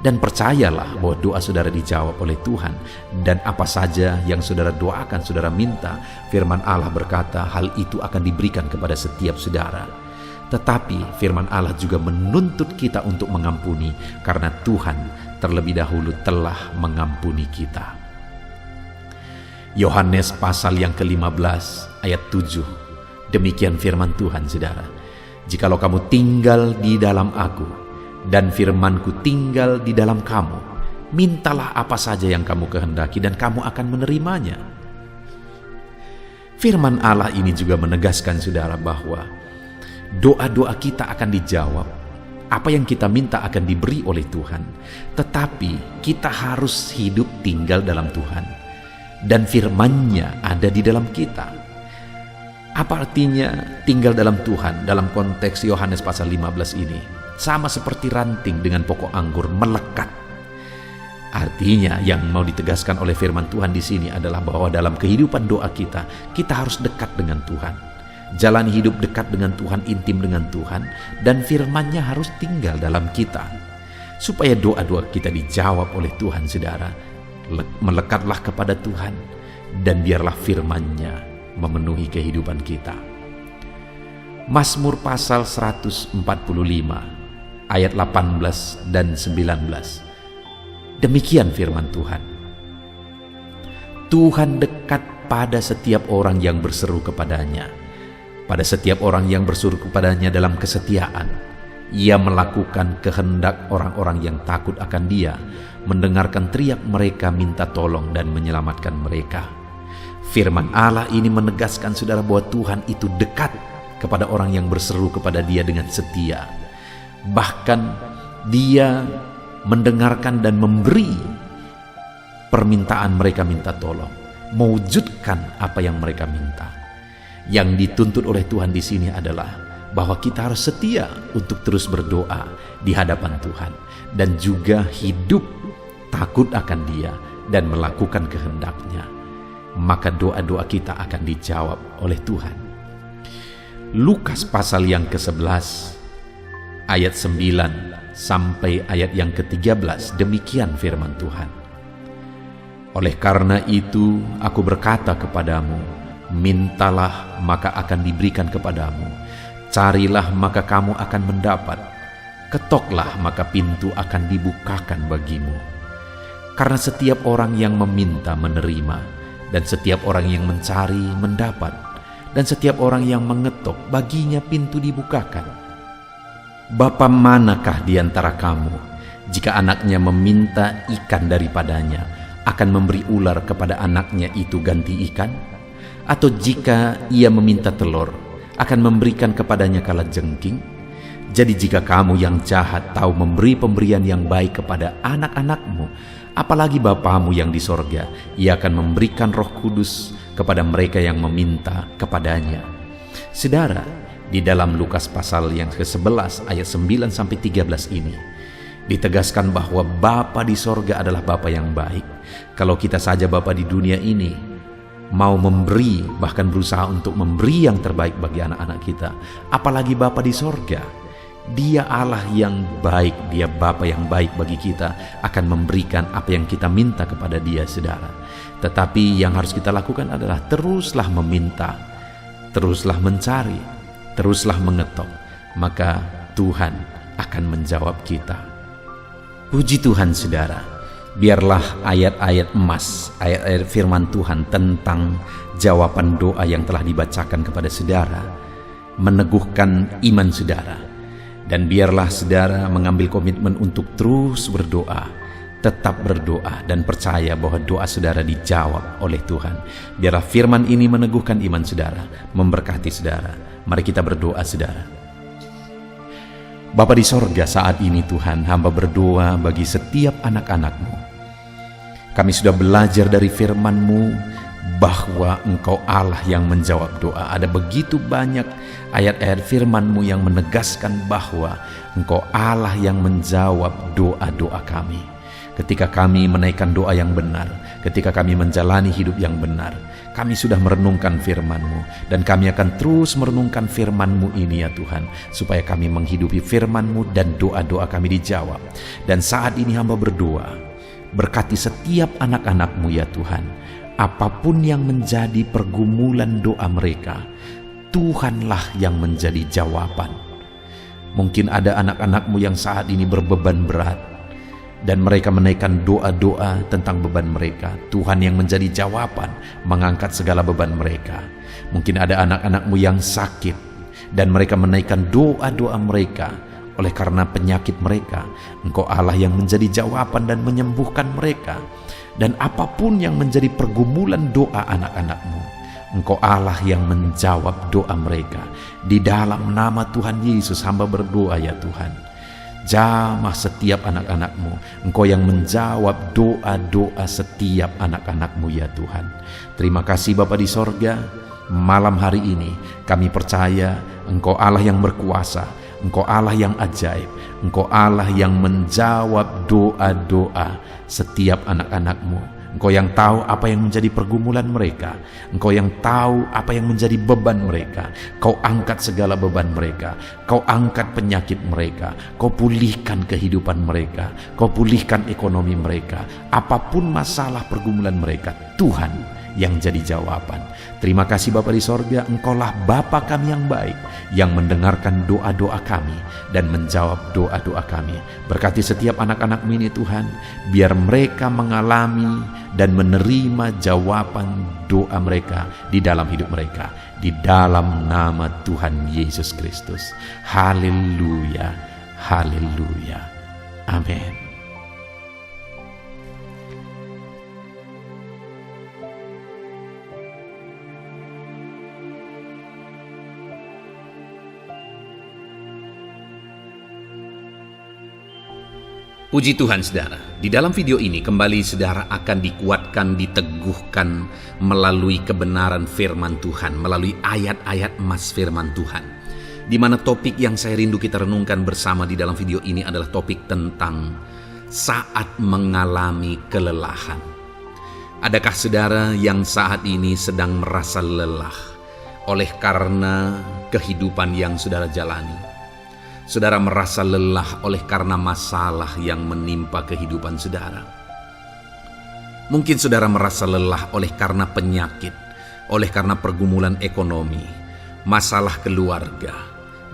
dan percayalah bahwa doa saudara dijawab oleh Tuhan. Dan apa saja yang saudara doakan, saudara minta, firman Allah berkata hal itu akan diberikan kepada setiap saudara. Tetapi firman Allah juga menuntut kita untuk mengampuni, karena Tuhan terlebih dahulu telah mengampuni kita. Yohanes pasal yang ke-15 ayat 7. Demikian firman Tuhan, saudara. Jikalau kamu tinggal di dalam aku, dan firmanku tinggal di dalam kamu, mintalah apa saja yang kamu kehendaki dan kamu akan menerimanya. Firman Allah ini juga menegaskan saudara bahwa doa-doa kita akan dijawab. Apa yang kita minta akan diberi oleh Tuhan. Tetapi kita harus hidup tinggal dalam Tuhan. Dan firman-Nya ada di dalam kita. Apa artinya tinggal dalam Tuhan dalam konteks Yohanes pasal 15 ini? Sama seperti ranting dengan pokok anggur melekat. Artinya yang mau ditegaskan oleh firman Tuhan di sini adalah bahwa dalam kehidupan doa kita harus dekat dengan Tuhan. Jalani hidup dekat dengan Tuhan, intim dengan Tuhan, dan firman-Nya harus tinggal dalam kita. Supaya doa-doa kita dijawab oleh Tuhan, saudara, melekatlah kepada Tuhan, dan biarlah firman-Nya memenuhi kehidupan kita. Mazmur pasal 145 ayat 18 dan 19. Demikian firman Tuhan. Tuhan dekat pada setiap orang yang berseru kepadanya. Pada setiap orang yang berseru kepadanya dalam kesetiaan. Ia melakukan kehendak orang-orang yang takut akan Dia, mendengarkan teriak mereka minta tolong dan menyelamatkan mereka. Firman Allah ini menegaskan saudara bahwa Tuhan itu dekat kepada orang yang berseru kepada Dia dengan setia. Bahkan Dia mendengarkan dan memberi permintaan mereka minta tolong, mewujudkan apa yang mereka minta. Yang dituntut oleh Tuhan di sini adalah bahwa kita harus setia untuk terus berdoa di hadapan Tuhan dan juga hidup takut akan Dia dan melakukan kehendak-Nya. Maka doa-doa kita akan dijawab oleh Tuhan. Lukas pasal yang ke-11 ayat 9 sampai ayat yang ke-13, demikian firman Tuhan. Oleh karena itu aku berkata kepadamu, mintalah maka akan diberikan kepadamu, carilah maka kamu akan mendapat, ketoklah maka pintu akan dibukakan bagimu. Karena setiap orang yang meminta menerima, dan setiap orang yang mencari mendapat, dan setiap orang yang mengetok baginya pintu dibukakan. Bapa manakah di antara kamu, jika anaknya meminta ikan daripadanya, akan memberi ular kepada anaknya itu ganti ikan? Atau jika ia meminta telur, akan memberikan kepadanya kalajengking? Jadi jika kamu yang jahat tahu memberi pemberian yang baik kepada anak-anakmu, apalagi Bapamu yang di sorga, Ia akan memberikan Roh Kudus kepada mereka yang meminta kepadanya. Saudara, di dalam Lukas pasal yang ke-11 ayat 9 sampai 13 ini ditegaskan bahwa Bapa di sorga adalah Bapa yang baik. Kalau kita saja Bapa di dunia ini mau memberi, bahkan berusaha untuk memberi yang terbaik bagi anak-anak kita, apalagi Bapa di sorga. Dia Allah yang baik, Dia Bapa yang baik bagi kita, akan memberikan apa yang kita minta kepada Dia, saudara. Tetapi yang harus kita lakukan adalah teruslah meminta, teruslah mencari, teruslah mengetok, maka Tuhan akan menjawab kita. Puji Tuhan, saudara. Biarlah ayat-ayat emas, ayat-ayat firman Tuhan tentang jawaban doa yang telah dibacakan kepada saudara meneguhkan iman saudara. Dan biarlah saudara mengambil komitmen untuk terus berdoa, tetap berdoa dan percaya bahwa doa saudara dijawab oleh Tuhan. Biarlah firman ini meneguhkan iman saudara, memberkati saudara. Mari kita berdoa, saudara. Bapa di sorga, saat ini Tuhan, hamba berdoa bagi setiap anak-anak-Mu. Kami sudah belajar dari firman-Mu bahwa Engkau Allah yang menjawab doa. Ada begitu banyak ayat-ayat firman-Mu yang menegaskan bahwa Engkau Allah yang menjawab doa-doa kami. Ketika kami menaikkan doa yang benar, ketika kami menjalani hidup yang benar, kami sudah merenungkan firman-Mu, dan kami akan terus merenungkan firman-Mu ini ya Tuhan, supaya kami menghidupi firman-Mu dan doa-doa kami dijawab. Dan saat ini hamba berdoa, berkati setiap anak-anak-Mu ya Tuhan, apapun yang menjadi pergumulan doa mereka, Tuhanlah yang menjadi jawaban. Mungkin ada anak-anak-Mu yang saat ini berbeban berat, dan mereka menaikkan doa-doa tentang beban mereka. Tuhan yang menjadi jawaban, mengangkat segala beban mereka. Mungkin ada anak-anak-Mu yang sakit, dan mereka menaikkan doa-doa mereka. Oleh karena penyakit mereka, Engkau Allah yang menjadi jawaban dan menyembuhkan mereka. Dan apapun yang menjadi pergumulan doa anak-anak-Mu, Engkau Allah yang menjawab doa mereka. Di dalam nama Tuhan Yesus hamba berdoa ya Tuhan. Jamah setiap anak-anak-Mu. Engkau yang menjawab doa-doa setiap anak-anak-Mu ya Tuhan. Terima kasih Bapa di sorga. Malam hari ini kami percaya Engkau Allah yang berkuasa, Engkau Allah yang ajaib, Engkau Allah yang menjawab doa-doa setiap anak-anak-Mu. Engkau yang tahu apa yang menjadi pergumulan mereka. Engkau yang tahu apa yang menjadi beban mereka. Kau angkat segala beban mereka. Kau angkat penyakit mereka. Kau pulihkan kehidupan mereka. Kau pulihkan ekonomi mereka. Apapun masalah pergumulan mereka, Tuhan yang jadi jawaban. Terima kasih Bapa di sorga, Engkaulah Bapa kami yang baik, yang mendengarkan doa-doa kami dan menjawab doa-doa kami. Berkati setiap anak-anak-Mu ini Tuhan, biar mereka mengalami dan menerima jawaban doa mereka di dalam hidup mereka, di dalam nama Tuhan Yesus Kristus. Haleluya, haleluya, amin. Puji Tuhan saudara, di dalam video ini kembali saudara akan dikuatkan, diteguhkan melalui kebenaran firman Tuhan, melalui ayat-ayat emas firman Tuhan. Di mana topik yang saya rindu kita renungkan bersama di dalam video ini adalah topik tentang saat mengalami kelelahan. Adakah saudara yang saat ini sedang merasa lelah oleh karena kehidupan yang saudara jalani? Saudara merasa lelah oleh karena masalah yang menimpa kehidupan saudara. Mungkin saudara merasa lelah oleh karena penyakit, oleh karena pergumulan ekonomi, masalah keluarga,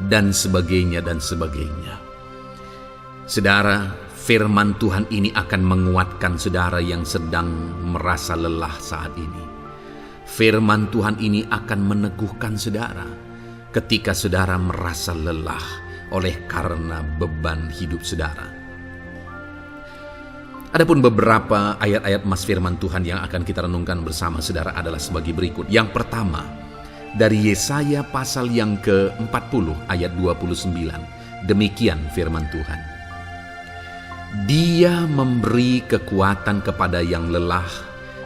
dan sebagainya dan sebagainya. Saudara, firman Tuhan ini akan menguatkan saudara yang sedang merasa lelah saat ini. Firman Tuhan ini akan meneguhkan saudara ketika saudara merasa lelah oleh karena beban hidup saudara. Adapun beberapa ayat-ayat emas firman Tuhan yang akan kita renungkan bersama saudara adalah sebagai berikut. Yang pertama, dari Yesaya pasal yang ke-40 ayat 29. Demikian firman Tuhan. Dia memberi kekuatan kepada yang lelah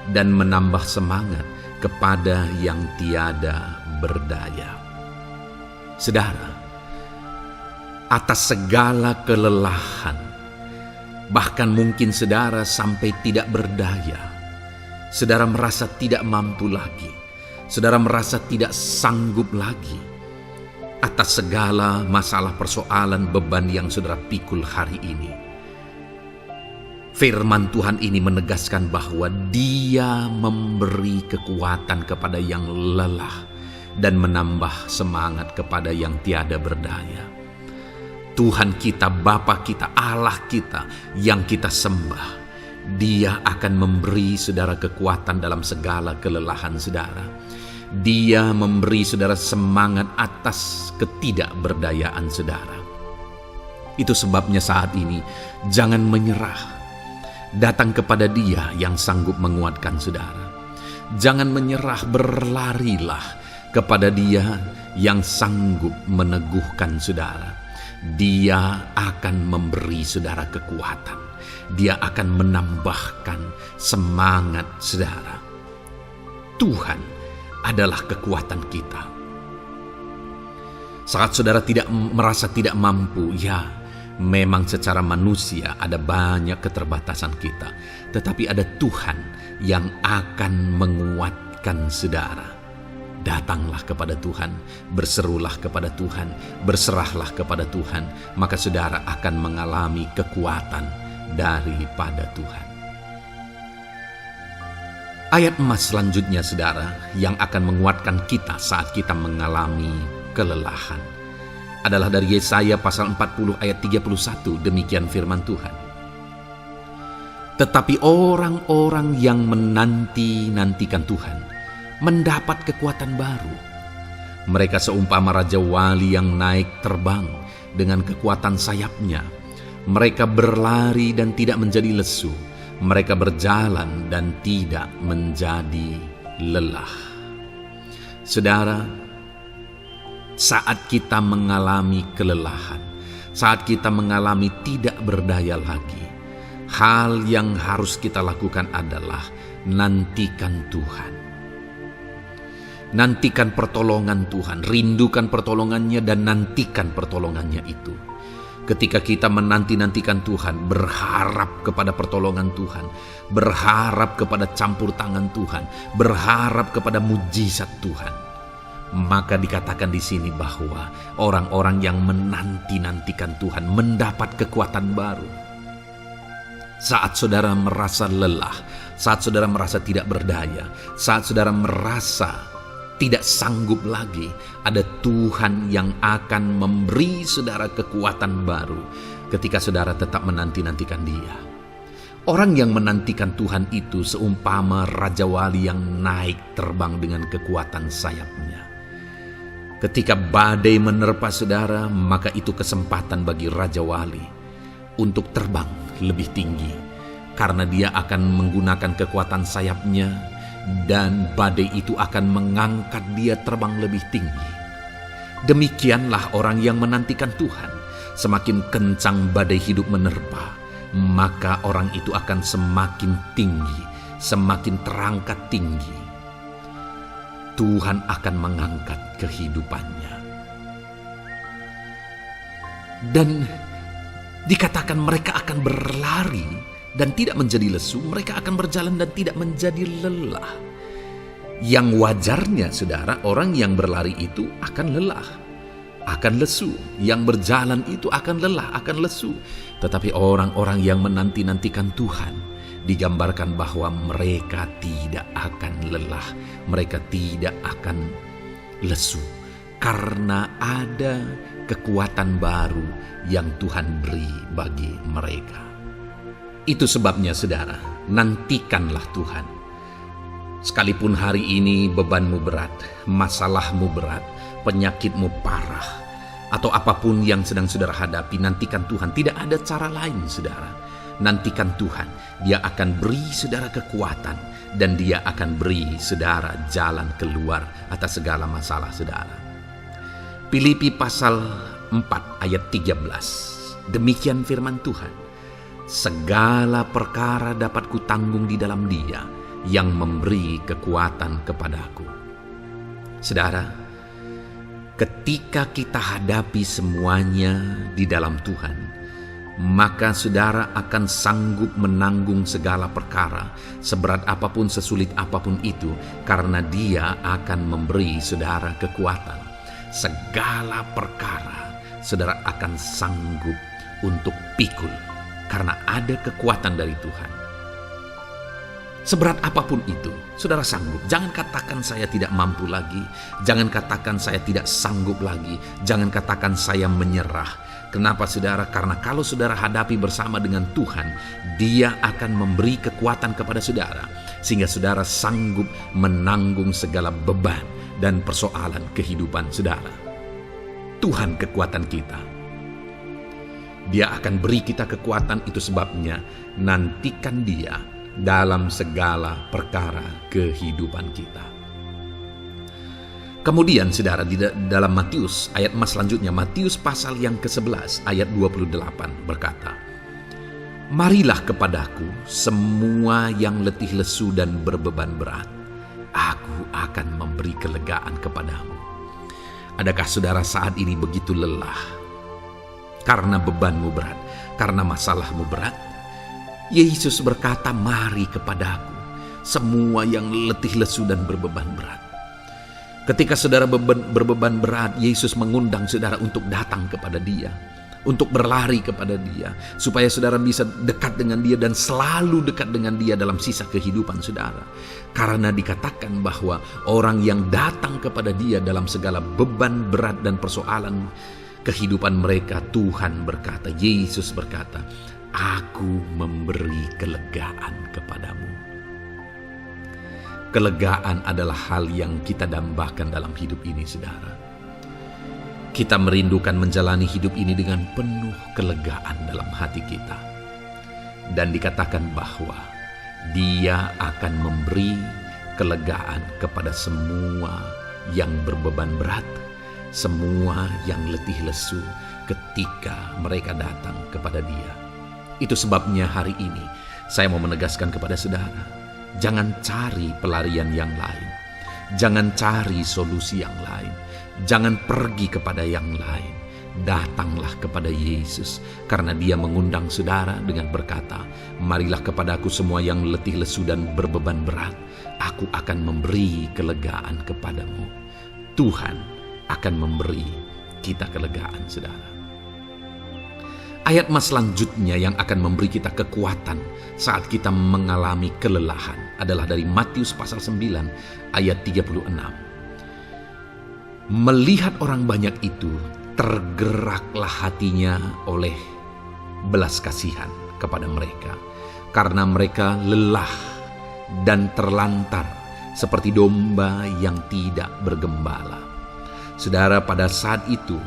dan menambah semangat kepada yang tiada berdaya. Saudara, atas segala kelelahan, bahkan mungkin saudara sampai tidak berdaya, saudara merasa tidak mampu lagi, saudara merasa tidak sanggup lagi, atas segala masalah persoalan beban yang saudara pikul hari ini. Firman Tuhan ini menegaskan bahwa Dia memberi kekuatan kepada yang lelah dan menambah semangat kepada yang tiada berdaya. Tuhan kita, Bapa kita, Allah kita yang kita sembah, Dia akan memberi saudara kekuatan dalam segala kelelahan saudara. Dia memberi saudara semangat atas ketidakberdayaan saudara. Itu sebabnya saat ini jangan menyerah. Datang kepada Dia yang sanggup menguatkan saudara. Jangan menyerah, berlarilah kepada Dia yang sanggup meneguhkan saudara. Dia akan memberi saudara kekuatan. Dia akan menambahkan semangat saudara. Tuhan adalah kekuatan kita. Saat saudara merasa tidak mampu, ya memang secara manusia ada banyak keterbatasan kita. Tetapi ada Tuhan yang akan menguatkan saudara. Datanglah kepada Tuhan, berserulah kepada Tuhan, berserahlah kepada Tuhan, maka saudara akan mengalami kekuatan daripada Tuhan. Ayat emas selanjutnya saudara yang akan menguatkan kita saat kita mengalami kelelahan adalah dari Yesaya pasal 40 ayat 31. Demikian firman Tuhan. Tetapi orang-orang yang menanti-nantikan Tuhan mendapat kekuatan baru. Mereka seumpama Raja Wali yang naik terbang dengan kekuatan sayapnya. Mereka berlari dan tidak menjadi lesu. Mereka berjalan dan tidak menjadi lelah. Saudara, saat kita mengalami kelelahan, saat kita mengalami tidak berdaya lagi, hal yang harus kita lakukan adalah nantikan Tuhan. Nantikan pertolongan Tuhan, rindukan pertolongannya dan nantikan pertolongannya itu. Ketika kita menanti-nantikan Tuhan, berharap kepada pertolongan Tuhan, berharap kepada campur tangan Tuhan, berharap kepada mujizat Tuhan, maka dikatakan di sini bahwa orang-orang yang menanti-nantikan Tuhan mendapat kekuatan baru. Saat saudara merasa lelah, saat saudara merasa tidak berdaya, saat saudara merasa tidak sanggup lagi, ada Tuhan yang akan memberi saudara kekuatan baru ketika saudara tetap menanti-nantikan Dia. Orang yang menantikan Tuhan itu seumpama Raja Wali yang naik terbang dengan kekuatan sayapnya. Ketika badai menerpa saudara, maka itu kesempatan bagi Raja Wali untuk terbang lebih tinggi, karena dia akan menggunakan kekuatan sayapnya, dan badai itu akan mengangkat dia terbang lebih tinggi. Demikianlah orang yang menantikan Tuhan. Semakin kencang badai hidup menerpa, maka orang itu akan semakin tinggi, semakin terangkat tinggi. Tuhan akan mengangkat kehidupannya. Dan dikatakan mereka akan berlari dan tidak menjadi lesu, mereka akan berjalan dan tidak menjadi lelah. Yang wajarnya, saudara, orang yang berlari itu akan lelah, akan lesu. Yang berjalan itu akan lelah, akan lesu. Tetapi orang-orang yang menanti-nantikan Tuhan, digambarkan bahwa mereka tidak akan lelah, mereka tidak akan lesu, karena ada kekuatan baru yang Tuhan beri bagi mereka. Itu sebabnya saudara, nantikanlah Tuhan. Sekalipun hari ini bebanmu berat, masalahmu berat, penyakitmu parah, atau apapun yang sedang saudara hadapi, nantikan Tuhan. Tidak ada cara lain saudara. Nantikan Tuhan, Dia akan beri saudara kekuatan, dan Dia akan beri saudara jalan keluar atas segala masalah saudara. Filipi pasal 4 ayat 13. Demikian firman Tuhan. Segala perkara dapat kutanggung di dalam Dia yang memberi kekuatan kepadaku. Saudara, ketika kita hadapi semuanya di dalam Tuhan, maka saudara akan sanggup menanggung segala perkara, seberat apapun, sesulit apapun itu, karena Dia akan memberi saudara kekuatan. Segala perkara saudara akan sanggup untuk pikul, karena ada kekuatan dari Tuhan. Seberat apapun itu, saudara sanggup. Jangan katakan saya tidak mampu lagi. Jangan katakan saya tidak sanggup lagi. Jangan katakan saya menyerah. Kenapa saudara? Karena kalau saudara hadapi bersama dengan Tuhan, Dia akan memberi kekuatan kepada saudara, sehingga saudara sanggup menanggung segala beban dan persoalan kehidupan saudara. Tuhan kekuatan kita. Dia akan beri kita kekuatan, itu sebabnya nantikan Dia dalam segala perkara kehidupan kita. Kemudian saudara, di dalam Matius ayat selanjutnya, Matius pasal yang ke-11 ayat 28 berkata, "Marilah kepadaku semua yang letih lesu dan berbeban berat, aku akan memberi kelegaan kepadamu." Adakah saudara saat ini begitu lelah karena bebanmu berat, karena masalahmu berat? Yesus berkata, "Mari kepadaku semua yang letih lesu dan berbeban berat." Ketika saudara berbeban berat, Yesus mengundang saudara untuk datang kepada Dia, untuk berlari kepada Dia, supaya saudara bisa dekat dengan Dia dan selalu dekat dengan Dia dalam sisa kehidupan saudara. Karena dikatakan bahwa orang yang datang kepada Dia dalam segala beban berat dan persoalan kehidupan mereka, Tuhan berkata, Yesus berkata, "Aku memberi kelegaan kepadamu." Kelegaan adalah hal yang kita dambakan dalam hidup ini, saudara. Kita merindukan menjalani hidup ini dengan penuh kelegaan dalam hati kita. Dan dikatakan bahwa Dia akan memberi kelegaan kepada semua yang berbeban berat, semua yang letih lesu ketika mereka datang kepada Dia. Itu sebabnya hari ini saya mau menegaskan kepada saudara, jangan cari pelarian yang lain, jangan cari solusi yang lain, jangan pergi kepada yang lain. Datanglah kepada Yesus, karena Dia mengundang saudara dengan berkata, marilah kepadaku semua yang letih lesu dan berbeban berat, aku akan memberi kelegaan kepadamu. Tuhan akan memberi kita kelegaan, saudara. Ayat mas selanjutnya yang akan memberi kita kekuatan saat kita mengalami kelelahan adalah dari Matius pasal 9 ayat 36. Melihat orang banyak itu, tergeraklah hatinya oleh belas kasihan kepada mereka, karena mereka lelah dan terlantar seperti domba yang tidak bergembala. Saudara, pada saat itu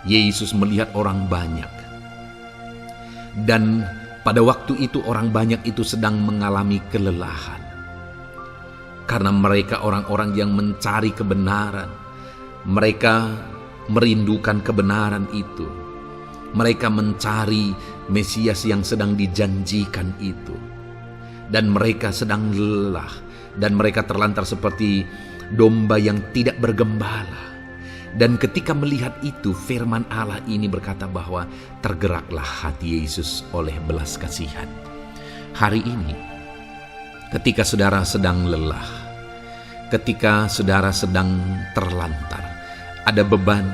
Yesus melihat orang banyak, dan pada waktu itu orang banyak itu sedang mengalami kelelahan, karena mereka orang-orang yang mencari kebenaran. Mereka merindukan kebenaran itu. Mereka mencari Mesias yang sedang dijanjikan itu. Dan mereka sedang lelah. Dan mereka terlantar seperti domba yang tidak bergembala. Dan ketika melihat itu, firman Allah ini berkata bahwa tergeraklah hati Yesus oleh belas kasihan. Hari ini, ketika saudara sedang lelah, ketika saudara sedang terlantar, ada beban,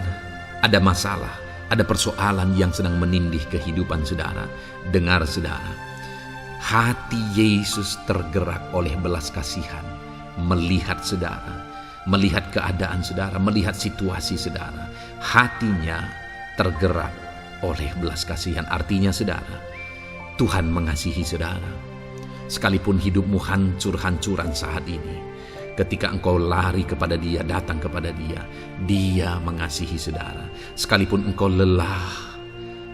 ada masalah, ada persoalan yang sedang menindih kehidupan saudara. Dengar saudara, hati Yesus tergerak oleh belas kasihan, melihat saudara, melihat keadaan saudara, melihat situasi saudara. Hatinya tergerak oleh belas kasihan. Artinya saudara, Tuhan mengasihi saudara. Sekalipun hidupmu hancur-hancuran saat ini, ketika engkau lari kepada Dia, datang kepada Dia, Dia mengasihi saudara. Sekalipun engkau lelah,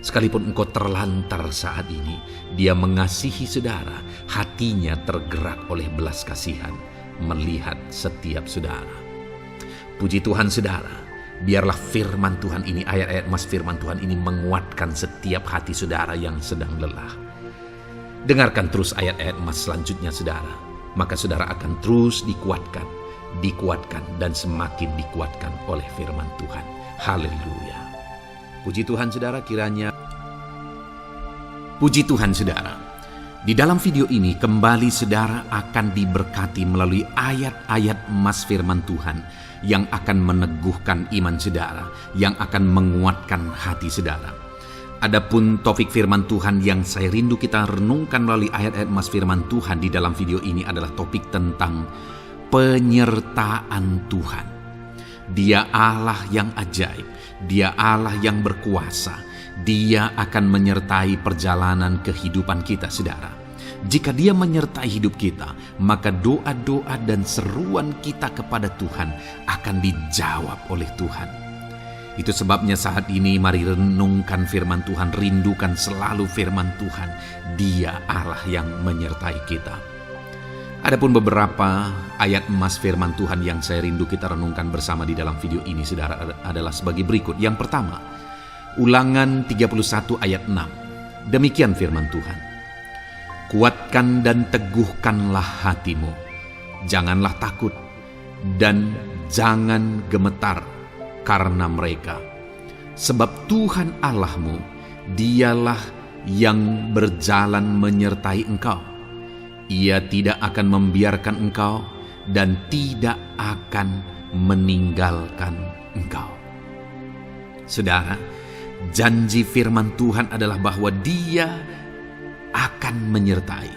sekalipun engkau terlantar saat ini, Dia mengasihi saudara. Hatinya tergerak oleh belas kasihan melihat setiap saudara. Puji Tuhan saudara, biarlah firman Tuhan ini, ayat-ayat mas firman Tuhan ini menguatkan setiap hati saudara yang sedang lelah. Dengarkan terus ayat-ayat mas selanjutnya saudara. Maka saudara akan terus dikuatkan, dan semakin dikuatkan oleh firman Tuhan. Haleluya. Puji Tuhan saudara, Puji Tuhan saudara, di dalam video ini kembali saudara akan diberkati melalui ayat-ayat emas firman Tuhan yang akan meneguhkan iman saudara, yang akan menguatkan hati saudara. Adapun topik firman Tuhan yang saya rindu kita renungkan melalui ayat-ayat emas firman Tuhan di dalam video ini adalah topik tentang penyertaan Tuhan. Dia Allah yang ajaib, Dia Allah yang berkuasa. Dia akan menyertai perjalanan kehidupan kita saudara. Jika Dia menyertai hidup kita, maka doa-doa dan seruan kita kepada Tuhan akan dijawab oleh Tuhan. Itu sebabnya saat ini mari renungkan firman Tuhan, rindukan selalu firman Tuhan. Dia Allah yang menyertai kita. Adapun beberapa ayat emas firman Tuhan yang saya rindu kita renungkan bersama di dalam video ini saudara adalah sebagai berikut. Yang pertama, Ulangan 31 ayat 6. Demikian firman Tuhan. Kuatkan dan teguhkanlah hatimu. Janganlah takut dan jangan gemetar karena mereka. Sebab Tuhan Allahmu, Dialah yang berjalan menyertai engkau. Ia tidak akan membiarkan engkau dan tidak akan meninggalkan engkau. Saudara, janji firman Tuhan adalah bahwa Dia akan menyertai.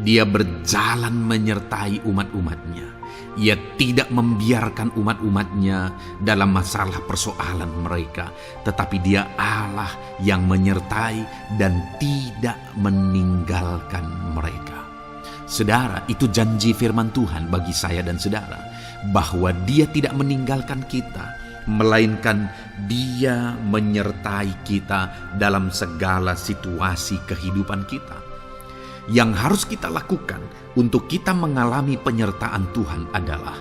Dia berjalan menyertai umat-umatnya. Ia tidak membiarkan umat-umatnya dalam masalah persoalan mereka, tetapi Dia Allah yang menyertai dan tidak meninggalkan mereka. Saudara, itu janji firman Tuhan bagi saya dan saudara, bahwa Dia tidak meninggalkan kita, melainkan Dia menyertai kita dalam segala situasi kehidupan kita. Yang harus kita lakukan untuk kita mengalami penyertaan Tuhan adalah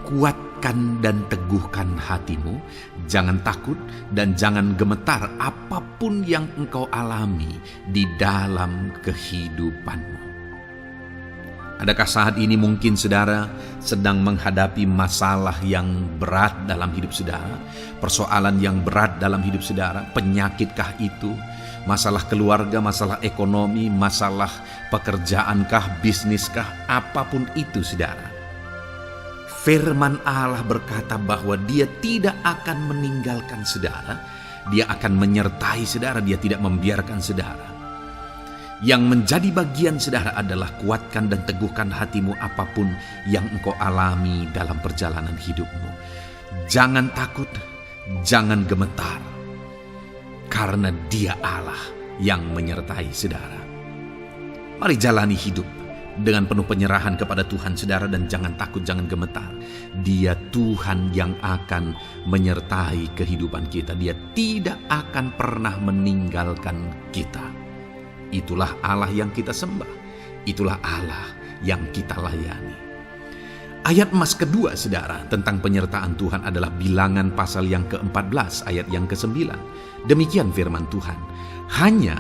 kuatkan dan teguhkan hatimu, jangan takut dan jangan gemetar apapun yang engkau alami di dalam kehidupanmu. Adakah saat ini mungkin saudara sedang menghadapi masalah yang berat dalam hidup saudara? Persoalan yang berat dalam hidup saudara? Penyakitkah itu? Masalah keluarga, masalah ekonomi, masalah pekerjaankah, bisniskah? Apapun itu saudara. Firman Allah berkata bahwa Dia tidak akan meninggalkan saudara. Dia akan menyertai saudara, Dia tidak membiarkan saudara. Yang menjadi bagian saudara adalah kuatkan dan teguhkan hatimu apapun yang engkau alami dalam perjalanan hidupmu. Jangan takut, jangan gemetar, karena Dia Allah yang menyertai saudara. Mari jalani hidup dengan penuh penyerahan kepada Tuhan saudara, dan jangan takut, jangan gemetar. Dia Tuhan yang akan menyertai kehidupan kita. Dia tidak akan pernah meninggalkan kita. Itulah Allah yang kita sembah. Itulah Allah yang kita layani. Ayat emas kedua saudara tentang penyertaan Tuhan adalah Bilangan pasal yang ke-14 ayat yang ke-9. Demikian firman Tuhan. Hanya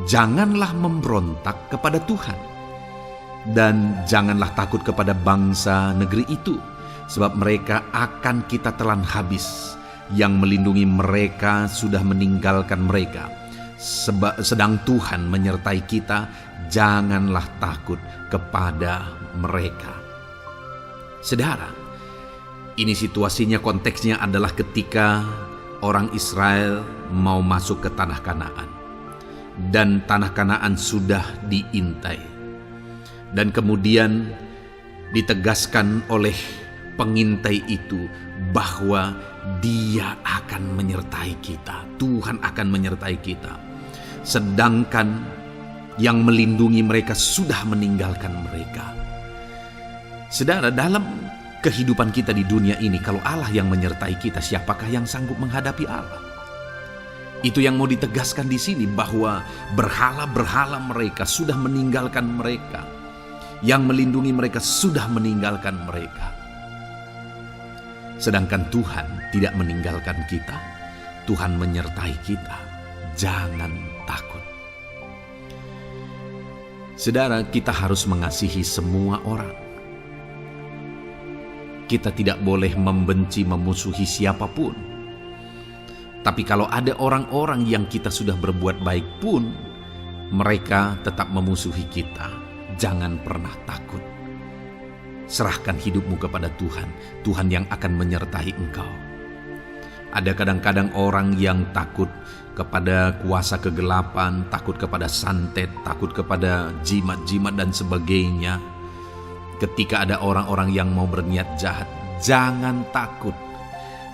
janganlah memberontak kepada Tuhan, dan janganlah takut kepada bangsa negeri itu, sebab mereka akan kita telan habis. Yang melindungi mereka sudah meninggalkan mereka. Sedang Tuhan menyertai kita, janganlah takut kepada mereka. Saudara, ini situasinya, konteksnya adalah ketika orang Israel mau masuk ke tanah Kanaan. Dan tanah Kanaan sudah diintai. Dan kemudian ditegaskan oleh pengintai itu bahwa Dia akan menyertai kita. Tuhan akan menyertai kita. Sedangkan yang melindungi mereka sudah meninggalkan mereka. Saudara, dalam kehidupan kita di dunia ini, kalau Allah yang menyertai kita, siapakah yang sanggup menghadapi Allah? Itu yang mau ditegaskan di sini, bahwa berhala-berhala mereka sudah meninggalkan mereka. Yang melindungi mereka sudah meninggalkan mereka. Sedangkan Tuhan tidak meninggalkan kita. Tuhan menyertai kita. Jangan takut. Saudara, kita harus mengasihi semua orang. Kita tidak boleh membenci, memusuhi siapapun. Tapi kalau ada orang-orang yang kita sudah berbuat baik pun, mereka tetap memusuhi kita, jangan pernah takut. Serahkan hidupmu kepada Tuhan. Tuhan yang akan menyertai engkau. Ada kadang-kadang orang yang takut kepada kuasa kegelapan, takut kepada santet, takut kepada jimat-jimat dan sebagainya. Ketika ada orang-orang yang mau berniat jahat, jangan takut.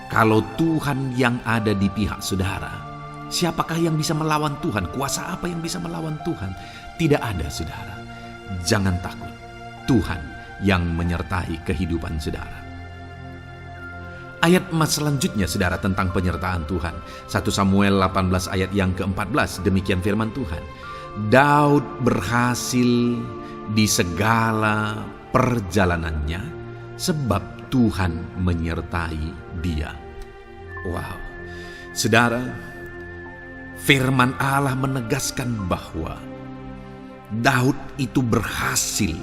Kalau Tuhan yang ada di pihak saudara, siapakah yang bisa melawan Tuhan? Kuasa apa yang bisa melawan Tuhan? Tidak ada, saudara. Jangan takut. Tuhan yang menyertai kehidupan saudara. Ayat emas selanjutnya saudara tentang penyertaan Tuhan. 1 Samuel 18 ayat yang ke-14, demikian firman Tuhan. Daud berhasil di segala perjalanannya sebab Tuhan menyertai dia. Wow. Saudara, firman Allah menegaskan bahwa Daud itu berhasil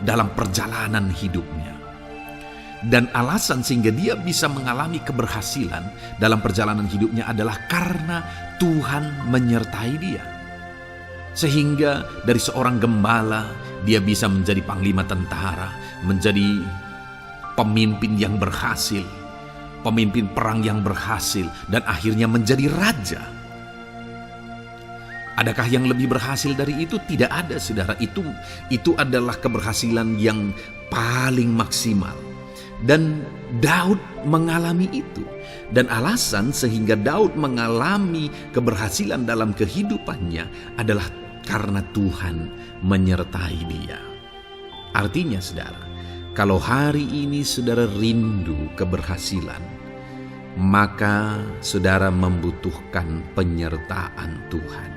dalam perjalanan hidupnya. Dan alasan sehingga dia bisa mengalami keberhasilan dalam perjalanan hidupnya adalah karena Tuhan menyertai dia. Sehingga dari seorang gembala, dia bisa menjadi panglima tentara, menjadi pemimpin yang berhasil, pemimpin perang yang berhasil, dan akhirnya menjadi raja. Adakah yang lebih berhasil dari itu? Tidak ada, saudara. Itu adalah keberhasilan yang paling maksimal. Dan Daud mengalami itu. Dan alasan sehingga Daud mengalami keberhasilan dalam kehidupannya adalah karena Tuhan menyertai dia. Artinya, saudara, kalau hari ini saudara rindu keberhasilan, maka saudara membutuhkan penyertaan Tuhan.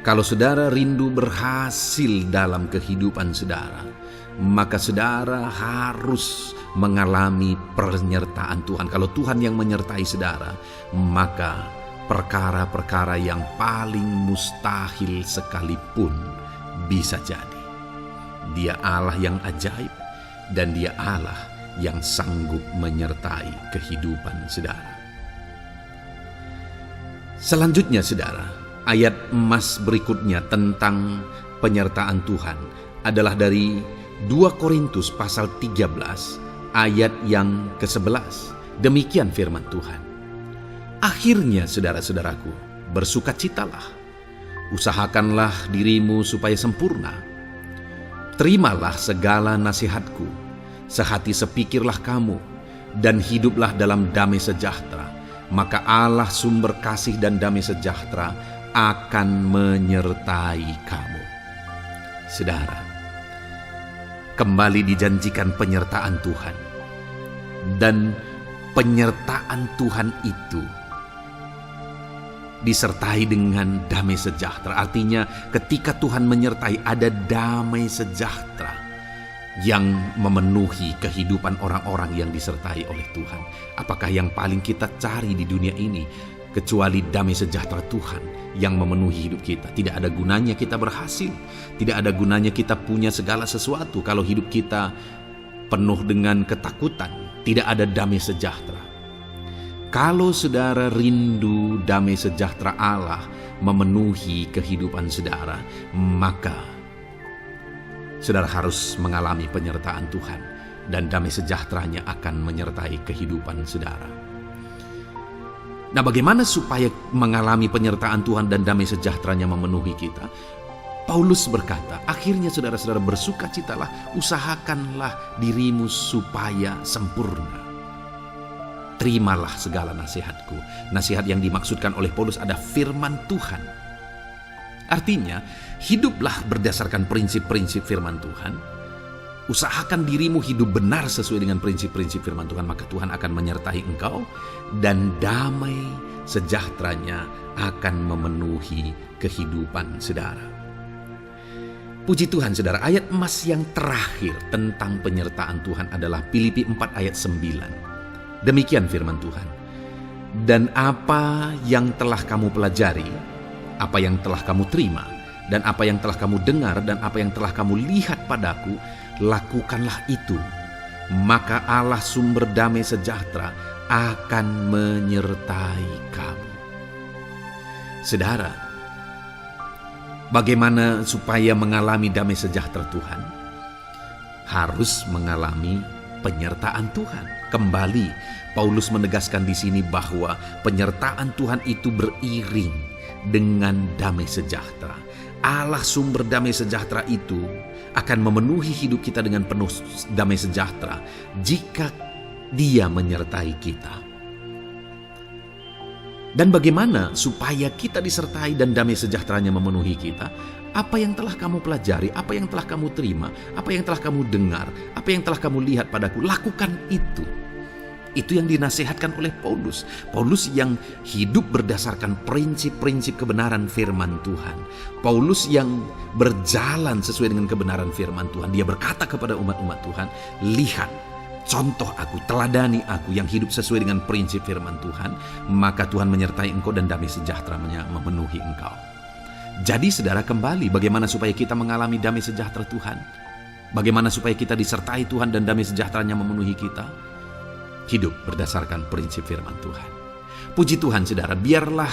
Kalau saudara rindu berhasil dalam kehidupan saudara, maka saudara harus mengalami penyertaan Tuhan. Kalau Tuhan yang menyertai saudara, maka perkara-perkara yang paling mustahil sekalipun bisa jadi. Dia Allah yang ajaib dan Dia Allah yang sanggup menyertai kehidupan saudara. Selanjutnya saudara, ayat emas berikutnya tentang penyertaan Tuhan adalah dari 2 Korintus pasal 13 ayat yang ke-11. Demikian firman Tuhan. Akhirnya saudara-saudaraku, bersukacitalah, usahakanlah dirimu supaya sempurna. Terimalah segala nasihatku, sehati sepikirlah kamu, dan hiduplah dalam damai sejahtera. Maka Allah sumber kasih dan damai sejahtera akan menyertai kamu. Saudara, kembali dijanjikan penyertaan Tuhan. Dan penyertaan Tuhan itu disertai dengan damai sejahtera. Artinya ketika Tuhan menyertai, ada damai sejahtera yang memenuhi kehidupan orang-orang yang disertai oleh Tuhan. Apakah yang paling kita cari di dunia ini kecuali damai sejahtera Tuhan yang memenuhi hidup kita? Tidak ada gunanya kita berhasil, tidak ada gunanya kita punya segala sesuatu kalau hidup kita penuh dengan ketakutan, tidak ada damai sejahtera. Kalau saudara rindu damai sejahtera Allah memenuhi kehidupan saudara, maka saudara harus mengalami penyertaan Tuhan, dan damai sejahteranya akan menyertai kehidupan saudara. Nah, bagaimana supaya mengalami penyertaan Tuhan dan damai sejahteranya memenuhi kita? Paulus berkata, akhirnya saudara-saudara bersukacitalah, usahakanlah dirimu supaya sempurna. Terimalah segala nasihatku. Nasihat yang dimaksudkan oleh Paulus ada firman Tuhan. Artinya, hiduplah berdasarkan prinsip-prinsip firman Tuhan. Usahakan dirimu hidup benar sesuai dengan prinsip-prinsip firman Tuhan, maka Tuhan akan menyertai engkau dan damai sejahteranya akan memenuhi kehidupan saudara. Puji Tuhan saudara, ayat emas yang terakhir tentang penyertaan Tuhan adalah Filipi 4 ayat 9. Demikian firman Tuhan. Dan apa yang telah kamu pelajari, apa yang telah kamu terima, dan apa yang telah kamu dengar, dan apa yang telah kamu lihat padaku, lakukanlah itu. Maka Allah sumber damai sejahtera akan menyertai kamu. Saudara, bagaimana supaya mengalami damai sejahtera Tuhan? Harus mengalami penyertaan Tuhan. Kembali, Paulus menegaskan di sini bahwa penyertaan Tuhan itu beriring dengan damai sejahtera. Allah sumber damai sejahtera itu akan memenuhi hidup kita dengan penuh damai sejahtera jika Dia menyertai kita. Dan bagaimana supaya kita disertai dan damai sejahteranya memenuhi kita? Apa yang telah kamu pelajari, apa yang telah kamu terima, apa yang telah kamu dengar, apa yang telah kamu lihat padaku, lakukan itu. Itu yang dinasihatkan oleh Paulus. Paulus yang hidup berdasarkan prinsip-prinsip kebenaran firman Tuhan. Paulus yang berjalan sesuai dengan kebenaran firman Tuhan. Dia berkata kepada umat-umat Tuhan, lihat, contoh aku, teladani aku yang hidup sesuai dengan prinsip firman Tuhan, maka Tuhan menyertai engkau dan damai sejahteranya memenuhi engkau. Jadi saudara, kembali bagaimana supaya kita mengalami damai sejahtera Tuhan? Bagaimana supaya kita disertai Tuhan dan damai sejahteranya memenuhi kita? Hidup berdasarkan prinsip firman Tuhan. Puji Tuhan saudara, biarlah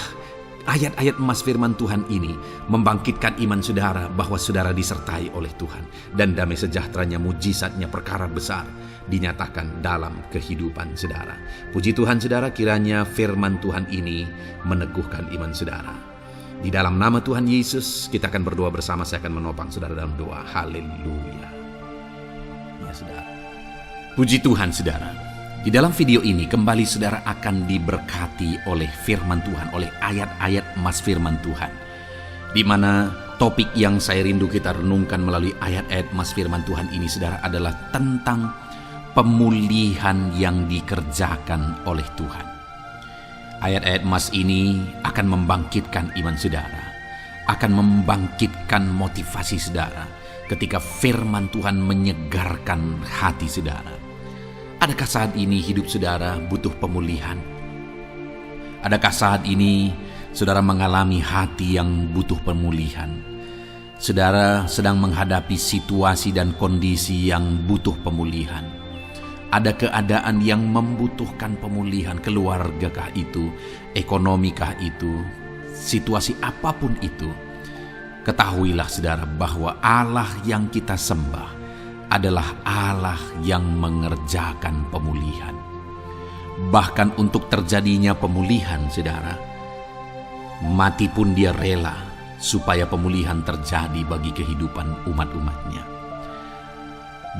ayat-ayat emas firman Tuhan ini membangkitkan iman saudara bahwa saudara disertai oleh Tuhan. Dan damai sejahteranya, mujizatnya, perkara besar dinyatakan dalam kehidupan saudara. Puji Tuhan saudara, kiranya firman Tuhan ini meneguhkan iman saudara. Di dalam nama Tuhan Yesus kita akan berdoa bersama. Saya akan menopang saudara dalam doa. Haleluya. Ya saudara. Puji Tuhan saudara. Di dalam video ini kembali saudara akan diberkati oleh firman Tuhan, oleh ayat-ayat emas firman Tuhan. Di mana topik yang saya rindu kita renungkan melalui ayat-ayat emas firman Tuhan ini saudara adalah tentang pemulihan yang dikerjakan oleh Tuhan. Ayat-ayat emas ini akan membangkitkan iman saudara, akan membangkitkan motivasi saudara ketika firman Tuhan menyegarkan hati saudara. Adakah saat ini hidup saudara butuh pemulihan? Adakah saat ini saudara mengalami hati yang butuh pemulihan? Saudara sedang menghadapi situasi dan kondisi yang butuh pemulihan. Ada keadaan yang membutuhkan pemulihan, keluargakah itu, ekonomikah itu, situasi apapun itu. Ketahuilah saudara bahwa Allah yang kita sembah adalah Allah yang mengerjakan pemulihan. Bahkan untuk terjadinya pemulihan, saudara, mati pun dia rela supaya pemulihan terjadi bagi kehidupan umat-umatnya.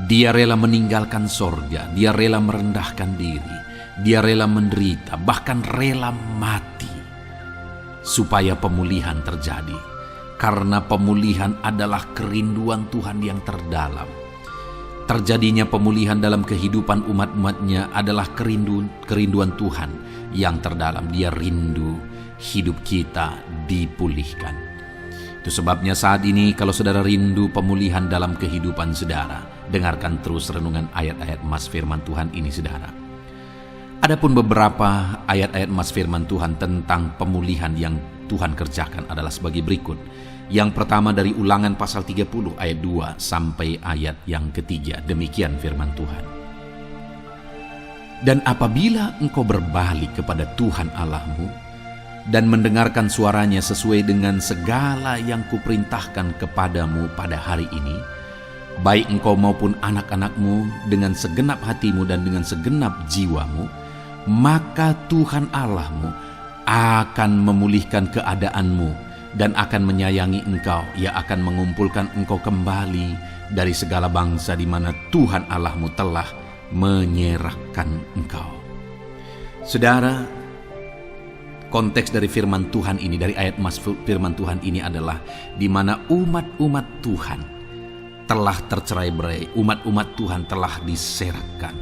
Dia rela meninggalkan sorga, dia rela merendahkan diri, dia rela menderita, bahkan rela mati supaya pemulihan terjadi. Karena pemulihan adalah kerinduan Tuhan yang terdalam. Terjadinya pemulihan dalam kehidupan umat-umatnya adalah kerinduan Tuhan yang terdalam. Dia rindu hidup kita dipulihkan. Itu sebabnya saat ini kalau saudara rindu pemulihan dalam kehidupan saudara, dengarkan terus renungan ayat-ayat emas firman Tuhan ini saudara. Adapun beberapa ayat-ayat emas firman Tuhan tentang pemulihan yang Tuhan kerjakan adalah sebagai berikut. Yang pertama dari Ulangan pasal 30 ayat 2 sampai ayat yang ketiga. Demikian firman Tuhan. Dan apabila engkau berbalik kepada Tuhan Allahmu dan mendengarkan suaranya sesuai dengan segala yang kuperintahkan kepadamu pada hari ini, baik engkau maupun anak-anakmu dengan segenap hatimu dan dengan segenap jiwamu, maka Tuhan Allahmu akan memulihkan keadaanmu dan akan menyayangi engkau. Ia akan mengumpulkan engkau kembali dari segala bangsa di mana Tuhan Allahmu telah menyerahkan engkau. Saudara, konteks dari firman Tuhan ini, dari ayat mas firman Tuhan ini adalah di mana umat-umat Tuhan telah tercerai-berai, umat-umat Tuhan telah diserahkan.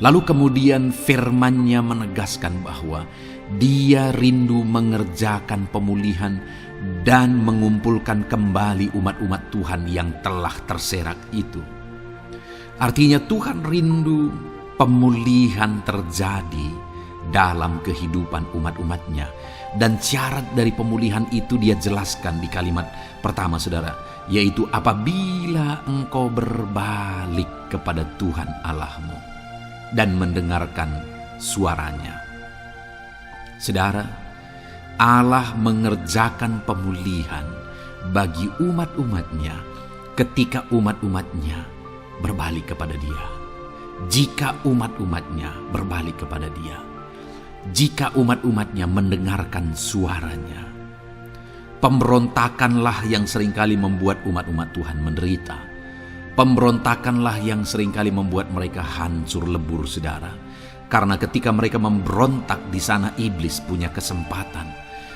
Lalu kemudian firman-Nya menegaskan bahwa Dia rindu mengerjakan pemulihan dan mengumpulkan kembali umat-umat Tuhan yang telah terserak itu. Artinya Tuhan rindu pemulihan terjadi dalam kehidupan umat-umatnya. Dan syarat dari pemulihan itu Dia jelaskan di kalimat pertama saudara, yaitu apabila engkau berbalik kepada Tuhan Allahmu dan mendengarkan suaranya. Saudara, Allah mengerjakan pemulihan bagi umat-umatnya ketika umat-umatnya berbalik kepada Dia. Jika umat-umatnya berbalik kepada Dia, jika umat-umatnya mendengarkan suaranya. Pemberontakanlah yang seringkali membuat umat-umat Tuhan menderita. Pemberontakanlah yang seringkali membuat mereka hancur lebur saudara. Karena ketika mereka memberontak, di sana iblis punya kesempatan.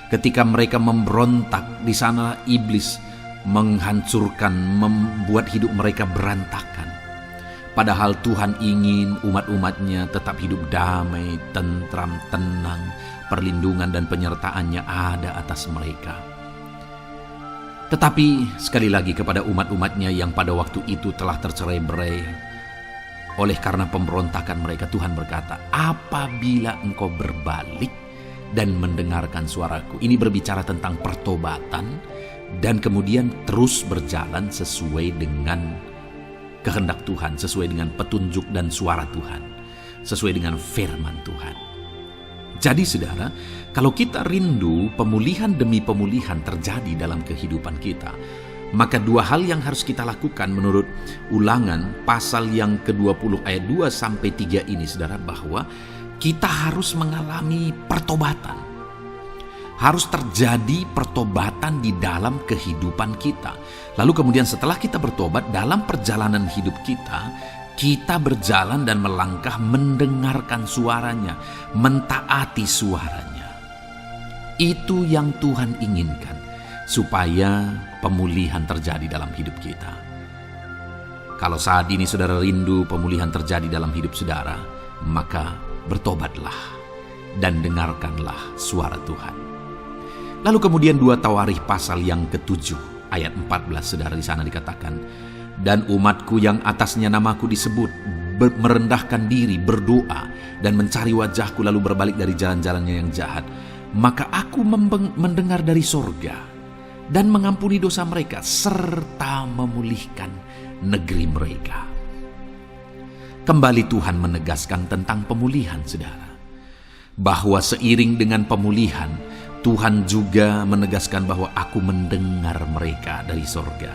Ketika mereka memberontak, di sana iblis menghancurkan, membuat hidup mereka berantakan. Padahal Tuhan ingin umat-umatnya tetap hidup damai, tentram, tenang, perlindungan dan penyertaan-Nya ada atas mereka. Tetapi sekali lagi kepada umat-umatnya yang pada waktu itu telah tercerai-berai, oleh karena pemberontakan mereka, Tuhan berkata, apabila engkau berbalik dan mendengarkan suaraku. Ini berbicara tentang pertobatan dan kemudian terus berjalan sesuai dengan kehendak Tuhan, sesuai dengan petunjuk dan suara Tuhan, sesuai dengan firman Tuhan. Jadi saudara, kalau kita rindu pemulihan demi pemulihan terjadi dalam kehidupan kita, maka dua hal yang harus kita lakukan menurut Ulangan pasal yang ke-20 ayat 2 sampai 3 ini saudara, bahwa kita harus mengalami pertobatan. Harus terjadi pertobatan di dalam kehidupan kita. Lalu kemudian setelah kita bertobat, dalam perjalanan hidup kita berjalan dan melangkah mendengarkan suaranya, mentaati suaranya. Itu yang Tuhan inginkan, supaya pemulihan terjadi dalam hidup kita. Kalau saat ini saudara rindu pemulihan terjadi dalam hidup saudara, maka bertobatlah dan dengarkanlah suara Tuhan. Lalu kemudian 2 Tawarikh pasal yang ke-7 ayat 14 saudara, di sana dikatakan, dan umatku yang atasnya namaku disebut merendahkan diri, berdoa, dan mencari wajahku lalu berbalik dari jalan-jalannya yang jahat, maka aku mendengar dari sorga dan mengampuni dosa mereka serta memulihkan negeri mereka. Kembali Tuhan menegaskan tentang pemulihan, saudara. Bahwa seiring dengan pemulihan, Tuhan juga menegaskan bahwa aku mendengar mereka dari sorga.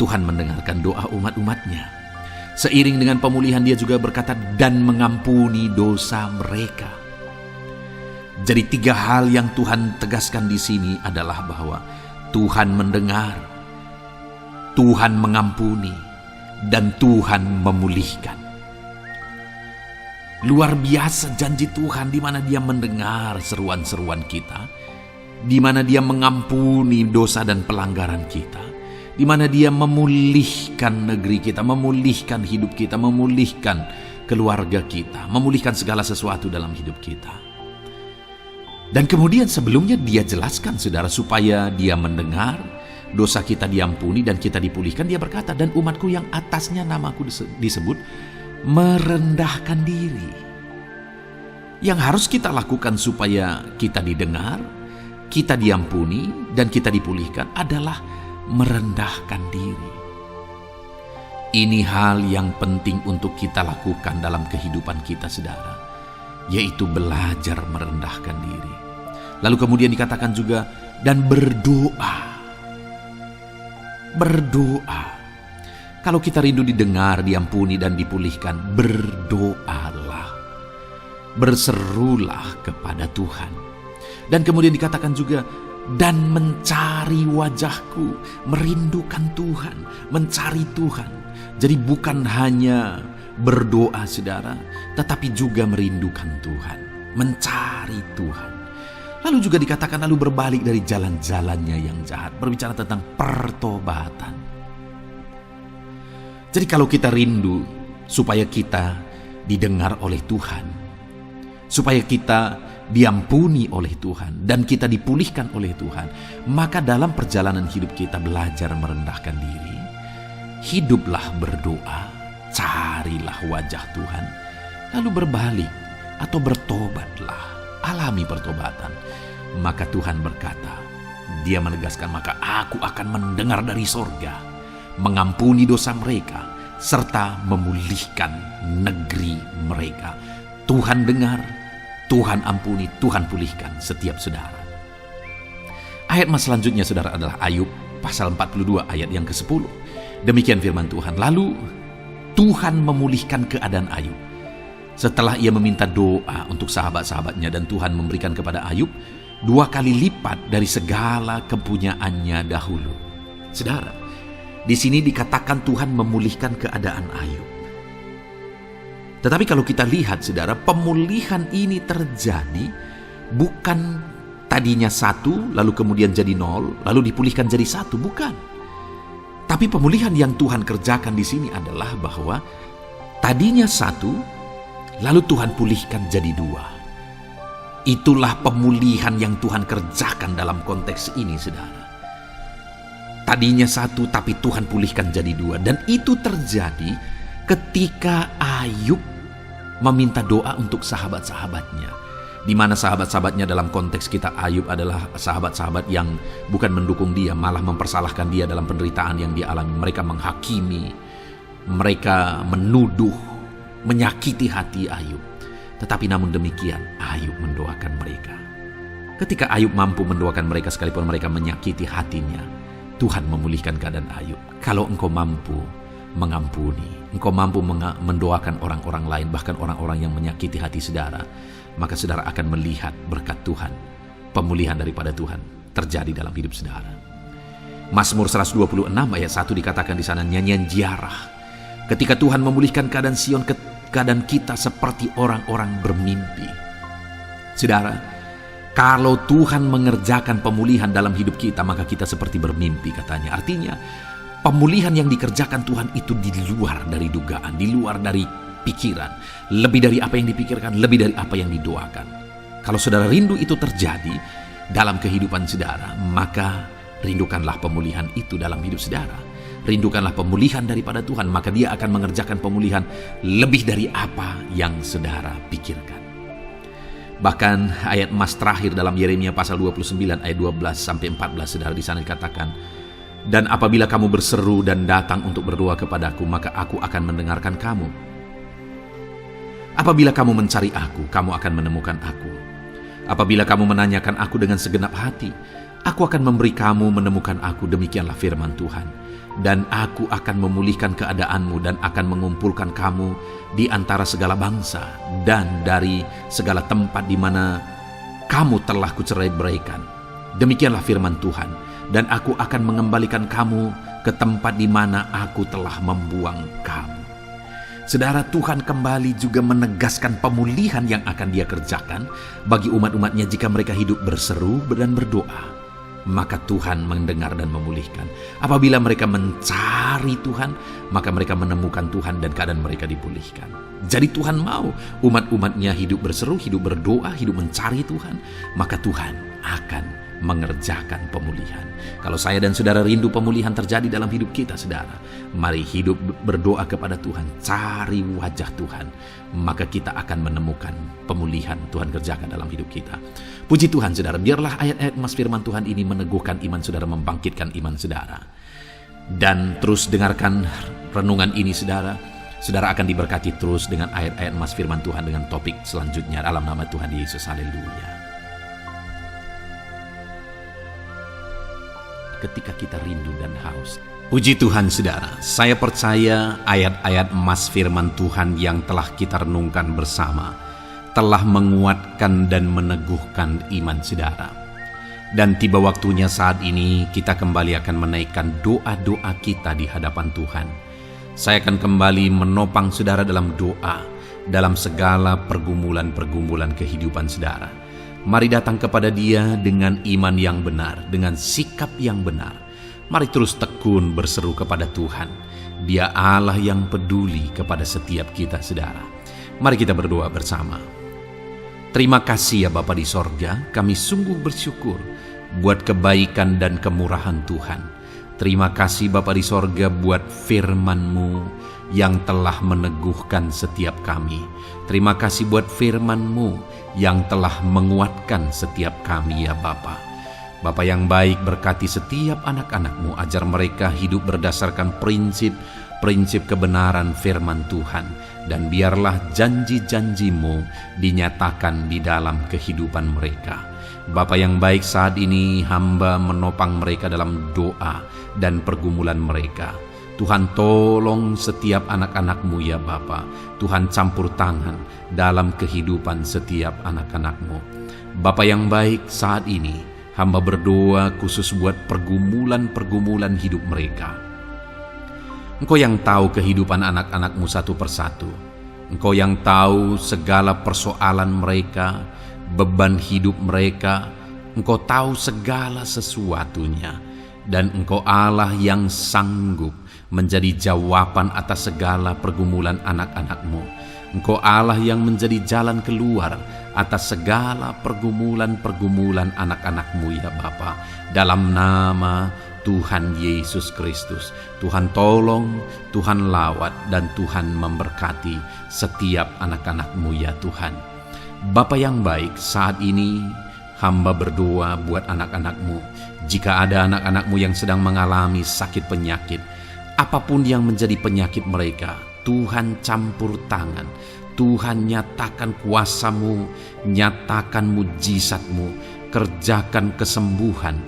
Tuhan mendengarkan doa umat-umatnya. Seiring dengan pemulihan dia juga berkata dan mengampuni dosa mereka. Jadi 3 hal yang Tuhan tegaskan di sini adalah bahwa Tuhan mendengar, Tuhan mengampuni, dan Tuhan memulihkan. Luar biasa janji Tuhan di mana Dia mendengar seruan-seruan kita, di mana Dia mengampuni dosa dan pelanggaran kita, di mana Dia memulihkan negeri kita, memulihkan hidup kita, memulihkan keluarga kita, memulihkan segala sesuatu dalam hidup kita. Dan kemudian sebelumnya Dia jelaskan, saudara, supaya Dia mendengar, dosa kita diampuni dan kita dipulihkan. Dia berkata, dan umatku yang atasnya namaku disebut merendahkan diri. Yang harus kita lakukan supaya kita didengar, kita diampuni, dan kita dipulihkan adalah merendahkan diri. Ini hal yang penting untuk kita lakukan dalam kehidupan kita, saudara, yaitu belajar merendahkan diri. Lalu kemudian dikatakan juga, dan berdoa. Berdoa. Kalau kita rindu didengar, diampuni, dan dipulihkan, berdoalah. Berserulah kepada Tuhan. Dan kemudian dikatakan juga, dan mencari wajahku, merindukan Tuhan, mencari Tuhan. Jadi bukan hanya berdoa, saudara, tetapi juga merindukan Tuhan, mencari Tuhan. Lalu juga dikatakan lalu berbalik dari jalan-jalannya yang jahat, berbicara tentang pertobatan. Jadi kalau kita rindu supaya kita didengar oleh Tuhan, supaya kita diampuni oleh Tuhan, dan kita dipulihkan oleh Tuhan, maka dalam perjalanan hidup kita belajar merendahkan diri, hiduplah berdoa, carilah wajah Tuhan, lalu berbalik atau bertobatlah, alami pertobatan. Maka Tuhan berkata, Dia menegaskan, maka aku akan mendengar dari sorga, mengampuni dosa mereka, serta memulihkan negeri mereka. Tuhan dengar, Tuhan ampuni, Tuhan pulihkan setiap saudara. Ayat mas selanjutnya, saudara, adalah Ayub pasal 42 ayat yang ke-10. Demikian firman Tuhan. Lalu Tuhan memulihkan keadaan Ayub setelah ia meminta doa untuk sahabat-sahabatnya, dan Tuhan memberikan kepada Ayub 2 kali lipat dari segala kepunyaannya dahulu. Saudara, di sini dikatakan Tuhan memulihkan keadaan Ayub. Tetapi kalau kita lihat, saudara, pemulihan ini terjadi bukan tadinya 1, lalu kemudian jadi 0, lalu dipulihkan jadi 1, bukan. Tapi pemulihan yang Tuhan kerjakan di sini adalah bahwa tadinya 1, lalu Tuhan pulihkan jadi 2. Itulah pemulihan yang Tuhan kerjakan dalam konteks ini, saudara. Tadinya 1, tapi Tuhan pulihkan jadi 2. Dan itu terjadi ketika Ayub meminta doa untuk sahabat-sahabatnya. Di mana sahabat-sahabatnya dalam konteks kita Ayub adalah sahabat-sahabat yang bukan mendukung dia, malah mempersalahkan dia dalam penderitaan yang dia alami. Mereka menghakimi, mereka menuduh, menyakiti hati Ayub. Tetapi namun demikian, Ayub mendoakan mereka. Ketika Ayub mampu mendoakan mereka sekalipun mereka menyakiti hatinya, Tuhan memulihkan keadaan Ayub. Kalau engkau mampu mengampuni, engkau mampu mendoakan orang-orang lain, bahkan orang-orang yang menyakiti hati saudara, maka saudara akan melihat berkat Tuhan, pemulihan daripada Tuhan terjadi dalam hidup saudara. Mazmur 126 ayat 1 dikatakan di sana, nyanyian ziarah. Ketika Tuhan memulihkan keadaan Sion, keadaan kita seperti orang-orang bermimpi. Saudara, kalau Tuhan mengerjakan pemulihan dalam hidup kita, maka kita seperti bermimpi, katanya. Artinya, pemulihan yang dikerjakan Tuhan itu di luar dari dugaan, di luar dari pikiran, lebih dari apa yang dipikirkan, lebih dari apa yang didoakan. Kalau saudara rindu itu terjadi dalam kehidupan saudara, maka rindukanlah pemulihan itu dalam hidup saudara. rindukanlah pemulihan daripada Tuhan, maka Dia akan mengerjakan pemulihan lebih dari apa yang saudara pikirkan. Bahkan ayat emas terakhir dalam Yeremia pasal 29 ayat 12 sampai 14, saudara, di sana dikatakan, "Dan apabila kamu berseru dan datang untuk berdoa kepadaku, maka aku akan mendengarkan kamu. Apabila kamu mencari aku, kamu akan menemukan aku. Apabila kamu menanyakan aku dengan segenap hati, aku akan memberi kamu menemukan aku, demikianlah firman Tuhan. Dan aku akan memulihkan keadaanmu dan akan mengumpulkan kamu di antara segala bangsa dan dari segala tempat di mana kamu telah kucerai-beraikan. Demikianlah firman Tuhan. Dan aku akan mengembalikan kamu ke tempat di mana aku telah membuang kamu." Saudara, Tuhan kembali juga menegaskan pemulihan yang akan Dia kerjakan bagi umat-umatnya jika mereka hidup berseru dan berdoa. Maka Tuhan mendengar dan memulihkan. Apabila mereka mencari Tuhan, maka mereka menemukan Tuhan dan keadaan mereka dipulihkan. Jadi Tuhan mau umat-umatnya hidup berseru, hidup berdoa, hidup mencari Tuhan, maka Tuhan akan mengerjakan pemulihan. Kalau saya dan saudara rindu pemulihan terjadi dalam hidup kita, saudara, mari hidup berdoa kepada Tuhan, cari wajah Tuhan, maka kita akan menemukan pemulihan Tuhan kerjakan dalam hidup kita. Puji Tuhan, saudara, biarlah ayat-ayat emas firman Tuhan ini meneguhkan iman saudara, membangkitkan iman saudara. Dan terus dengarkan renungan ini, saudara. Saudara akan diberkati terus dengan ayat-ayat emas firman Tuhan dengan topik selanjutnya dalam nama Tuhan Yesus. Haleluya. Ketika kita rindu dan haus. Puji Tuhan, saudara, saya percaya ayat-ayat emas firman Tuhan yang telah kita renungkan bersama telah menguatkan dan meneguhkan iman saudara. Dan tiba waktunya saat ini kita kembali akan menaikkan doa-doa kita di hadapan Tuhan. Saya akan kembali menopang saudara dalam doa, dalam segala pergumulan-pergumulan kehidupan saudara. Mari datang kepada Dia dengan iman yang benar, dengan sikap yang benar. Mari terus tekun berseru kepada Tuhan. Dia Allah yang peduli kepada setiap kita, saudara. Mari kita berdoa bersama. Terima kasih ya Bapa di sorga, kami sungguh bersyukur buat kebaikan dan kemurahan Tuhan. Terima kasih Bapa di sorga buat firman-Mu yang telah meneguhkan setiap kami. Terima kasih buat firman-Mu yang telah menguatkan setiap kami ya Bapa. Bapa yang baik, berkati setiap anak-anak-Mu, ajar mereka hidup berdasarkan prinsip kebenaran firman Tuhan. Dan biarlah janji-janji-Mu dinyatakan di dalam kehidupan mereka. Bapa yang baik, saat ini hamba menopang mereka dalam doa dan pergumulan mereka. Tuhan tolong setiap anak-anak-Mu ya Bapa. Tuhan campur tangan dalam kehidupan setiap anak-anak-Mu. Bapa yang baik, saat ini hamba berdoa khusus buat pergumulan-pergumulan hidup mereka. Engkau yang tahu kehidupan anak-anak-Mu satu persatu. Engkau yang tahu segala persoalan mereka, beban hidup mereka. Engkau tahu segala sesuatunya. Dan Engkau Allah yang sanggup menjadi jawaban atas segala pergumulan anak-anak-Mu. Engkau Allah yang menjadi jalan keluar atas segala pergumulan-pergumulan anak-anak-Mu ya Bapa. Dalam nama Tuhan Yesus Kristus, Tuhan tolong, Tuhan lawat, dan Tuhan memberkati setiap anak-anak-Mu ya Tuhan. Bapa yang baik, saat ini hamba berdoa buat anak-anak-Mu. Jika ada anak-anak-Mu yang sedang mengalami sakit penyakit, apapun yang menjadi penyakit mereka, Tuhan campur tangan. Tuhan nyatakan kuasa-Mu, nyatakan mujizat-Mu, kerjakan kesembuhan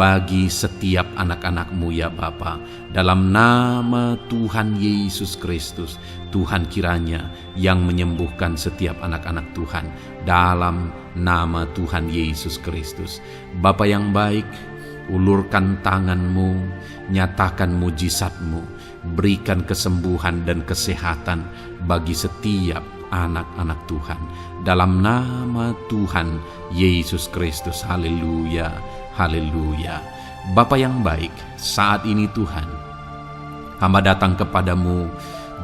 bagi setiap anak-anak-Mu ya Bapa. Dalam nama Tuhan Yesus Kristus, Tuhan kiranya yang menyembuhkan setiap anak-anak Tuhan. Dalam nama Tuhan Yesus Kristus. Bapa yang baik, ulurkan tangan-Mu, nyatakan mujizat-Mu, berikan kesembuhan dan kesehatan bagi setiap anak-anak Tuhan. Dalam nama Tuhan Yesus Kristus. Haleluya, haleluya. Bapa yang baik, saat ini Tuhan, hamba datang kepadamu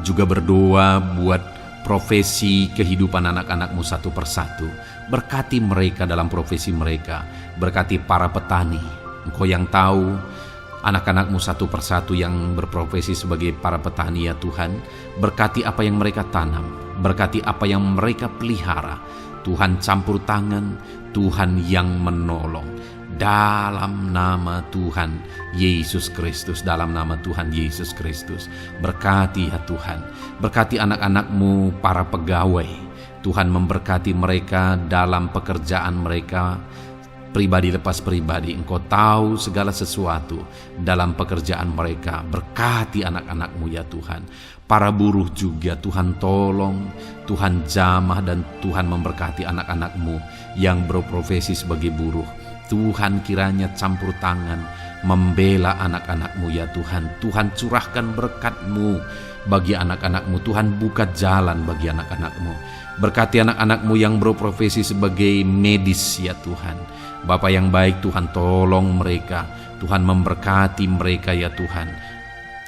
juga berdoa buat profesi kehidupan anak-anak-Mu satu persatu. Berkati mereka dalam profesi mereka. Berkati para petani. Engkau yang tahu anak-anak-Mu satu persatu yang berprofesi sebagai para petani ya Tuhan. Berkati apa yang mereka tanam, berkati apa yang mereka pelihara. Tuhan campur tangan, Tuhan yang menolong. Dalam nama Tuhan Yesus Kristus, dalam nama Tuhan Yesus Kristus. Berkati ya Tuhan, berkati anak-anak-Mu para pegawai. Tuhan memberkati mereka dalam pekerjaan mereka, pribadi lepas pribadi. Engkau tahu segala sesuatu dalam pekerjaan mereka. Berkati anak-anak-Mu ya Tuhan. Para buruh juga Tuhan tolong, Tuhan jamah, dan Tuhan memberkati anak-anak-Mu yang berprofesi sebagai buruh. Tuhan kiranya campur tangan membela anak-anak-Mu ya Tuhan. Tuhan curahkan berkat-Mu bagi anak-anak-Mu. Tuhan buka jalan bagi anak-anak-Mu. Berkati anak-anak-Mu yang berprofesi sebagai medis ya Tuhan. Bapa yang baik, Tuhan tolong mereka. Tuhan memberkati mereka ya Tuhan.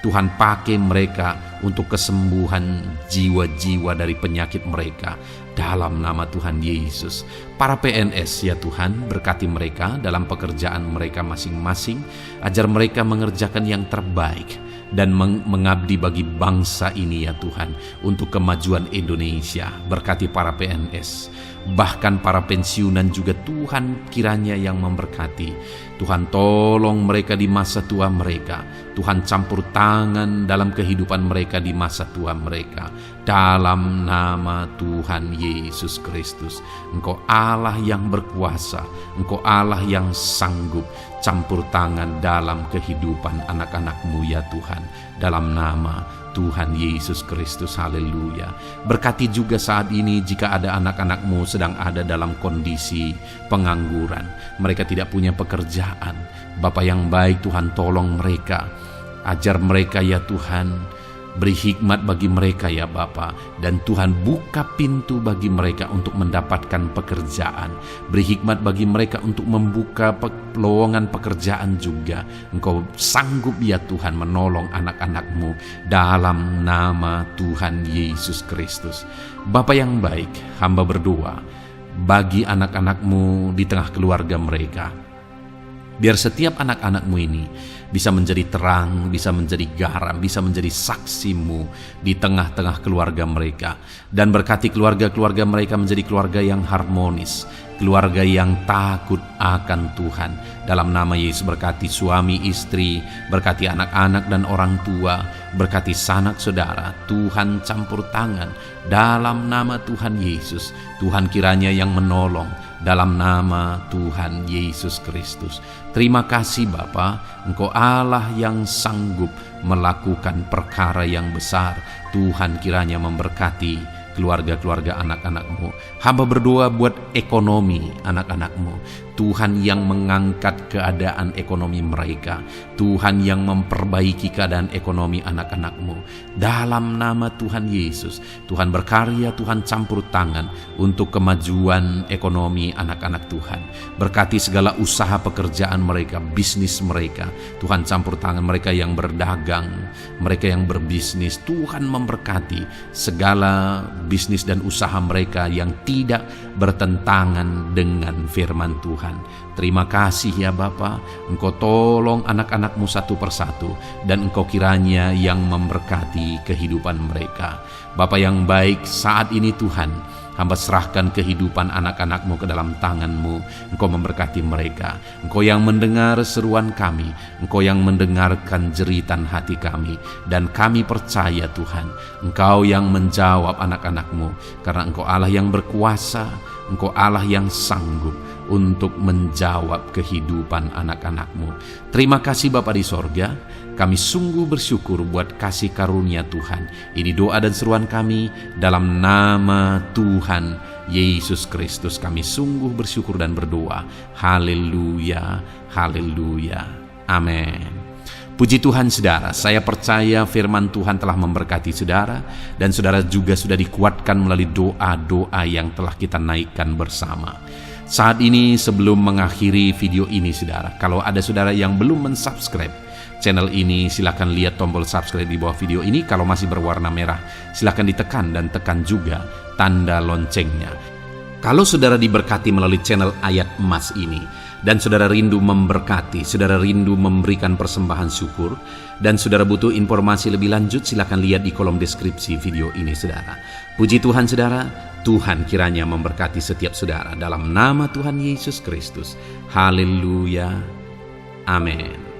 Tuhan pakai mereka untuk kesembuhan jiwa-jiwa dari penyakit mereka. Dalam nama Tuhan Yesus. Para PNS ya Tuhan, berkati mereka dalam pekerjaan mereka masing-masing. Ajar mereka mengerjakan yang terbaik dan mengabdi bagi bangsa ini ya Tuhan, untuk kemajuan Indonesia. Berkati para PNS, bahkan para pensiunan juga Tuhan kiranya yang memberkati. Tuhan tolong mereka di masa tua mereka. Tuhan campur tangan dalam kehidupan mereka di masa tua mereka. Dalam nama Tuhan Yesus Kristus. Engkau Allah yang berkuasa, Engkau Allah yang sanggup. Campur tangan dalam kehidupan anak-anak-Mu ya Tuhan. Dalam nama Tuhan Yesus Kristus, haleluya. Berkati juga saat ini jika ada anak-anak-Mu sedang ada dalam kondisi pengangguran. Mereka tidak punya pekerjaan. Bapa yang baik, Tuhan tolong mereka. Ajar mereka ya Tuhan. Beri hikmat bagi mereka ya Bapa. Dan Tuhan buka pintu bagi mereka untuk mendapatkan pekerjaan. Beri hikmat bagi mereka untuk membuka lowongan pekerjaan juga. Engkau sanggup ya Tuhan menolong anak-anak-Mu dalam nama Tuhan Yesus Kristus. Bapa yang baik, hamba berdoa bagi anak-anak-Mu di tengah keluarga mereka. Biar setiap anak-anak-Mu ini bisa menjadi terang, bisa menjadi garam, bisa menjadi saksi-Mu di tengah-tengah keluarga mereka. Dan berkati keluarga-keluarga mereka menjadi keluarga yang harmonis, keluarga yang takut akan Tuhan. Dalam nama Yesus, berkati suami istri, berkati anak-anak dan orang tua, berkati sanak saudara. Tuhan campur tangan dalam nama Tuhan Yesus. Tuhan kiranya yang menolong dalam nama Tuhan Yesus Kristus. Terima kasih Bapa, Engkau Allah yang sanggup melakukan perkara yang besar. Tuhan kiranya memberkati keluarga-keluarga anak-anak-Mu. Hamba berdoa buat ekonomi anak-anak-Mu. Tuhan yang mengangkat keadaan ekonomi mereka. Tuhan yang memperbaiki keadaan ekonomi anak-anak-Mu. Dalam nama Tuhan Yesus, Tuhan berkarya, Tuhan campur tangan untuk kemajuan ekonomi anak-anak Tuhan. Berkati segala usaha pekerjaan mereka, bisnis mereka. Tuhan campur tangan mereka yang berdagang, mereka yang berbisnis. Tuhan memberkati segala bisnis dan usaha mereka yang tidak bertentangan dengan firman Tuhan. Terima kasih ya Bapa, Engkau tolong anak-anak-Mu satu persatu, dan Engkau kiranya yang memberkati kehidupan mereka. Bapa yang baik, saat ini Tuhan, hamba serahkan kehidupan anak-anak-Mu ke dalam tangan-Mu. Engkau memberkati mereka. Engkau yang mendengar seruan kami, Engkau yang mendengarkan jeritan hati kami, dan kami percaya Tuhan, Engkau yang menjawab anak-anak-Mu, karena Engkau Allah yang berkuasa, Engkau Allah yang sanggup untuk menjawab kehidupan anak-anak-Mu. Terima kasih Bapa di sorga. Kami sungguh bersyukur buat kasih karunia Tuhan. Ini doa dan seruan kami dalam nama Tuhan Yesus Kristus. Kami sungguh bersyukur dan berdoa. Haleluya, haleluya, amin. Puji Tuhan saudara, saya percaya firman Tuhan telah memberkati saudara, dan saudara juga sudah dikuatkan melalui doa-doa yang telah kita naikkan bersama. Saat ini sebelum mengakhiri video ini saudara, kalau ada saudara yang belum mensubscribe channel ini, silakan lihat tombol subscribe di bawah video ini. Kalau masih berwarna merah, silakan ditekan dan tekan juga tanda loncengnya. Kalau saudara diberkati melalui channel Ayat Emas ini, dan saudara rindu memberkati, saudara rindu memberikan persembahan syukur, dan saudara butuh informasi lebih lanjut, silakan lihat di kolom deskripsi video ini saudara. Puji Tuhan saudara, Tuhan kiranya memberkati setiap saudara dalam nama Tuhan Yesus Kristus. Haleluya. Amin.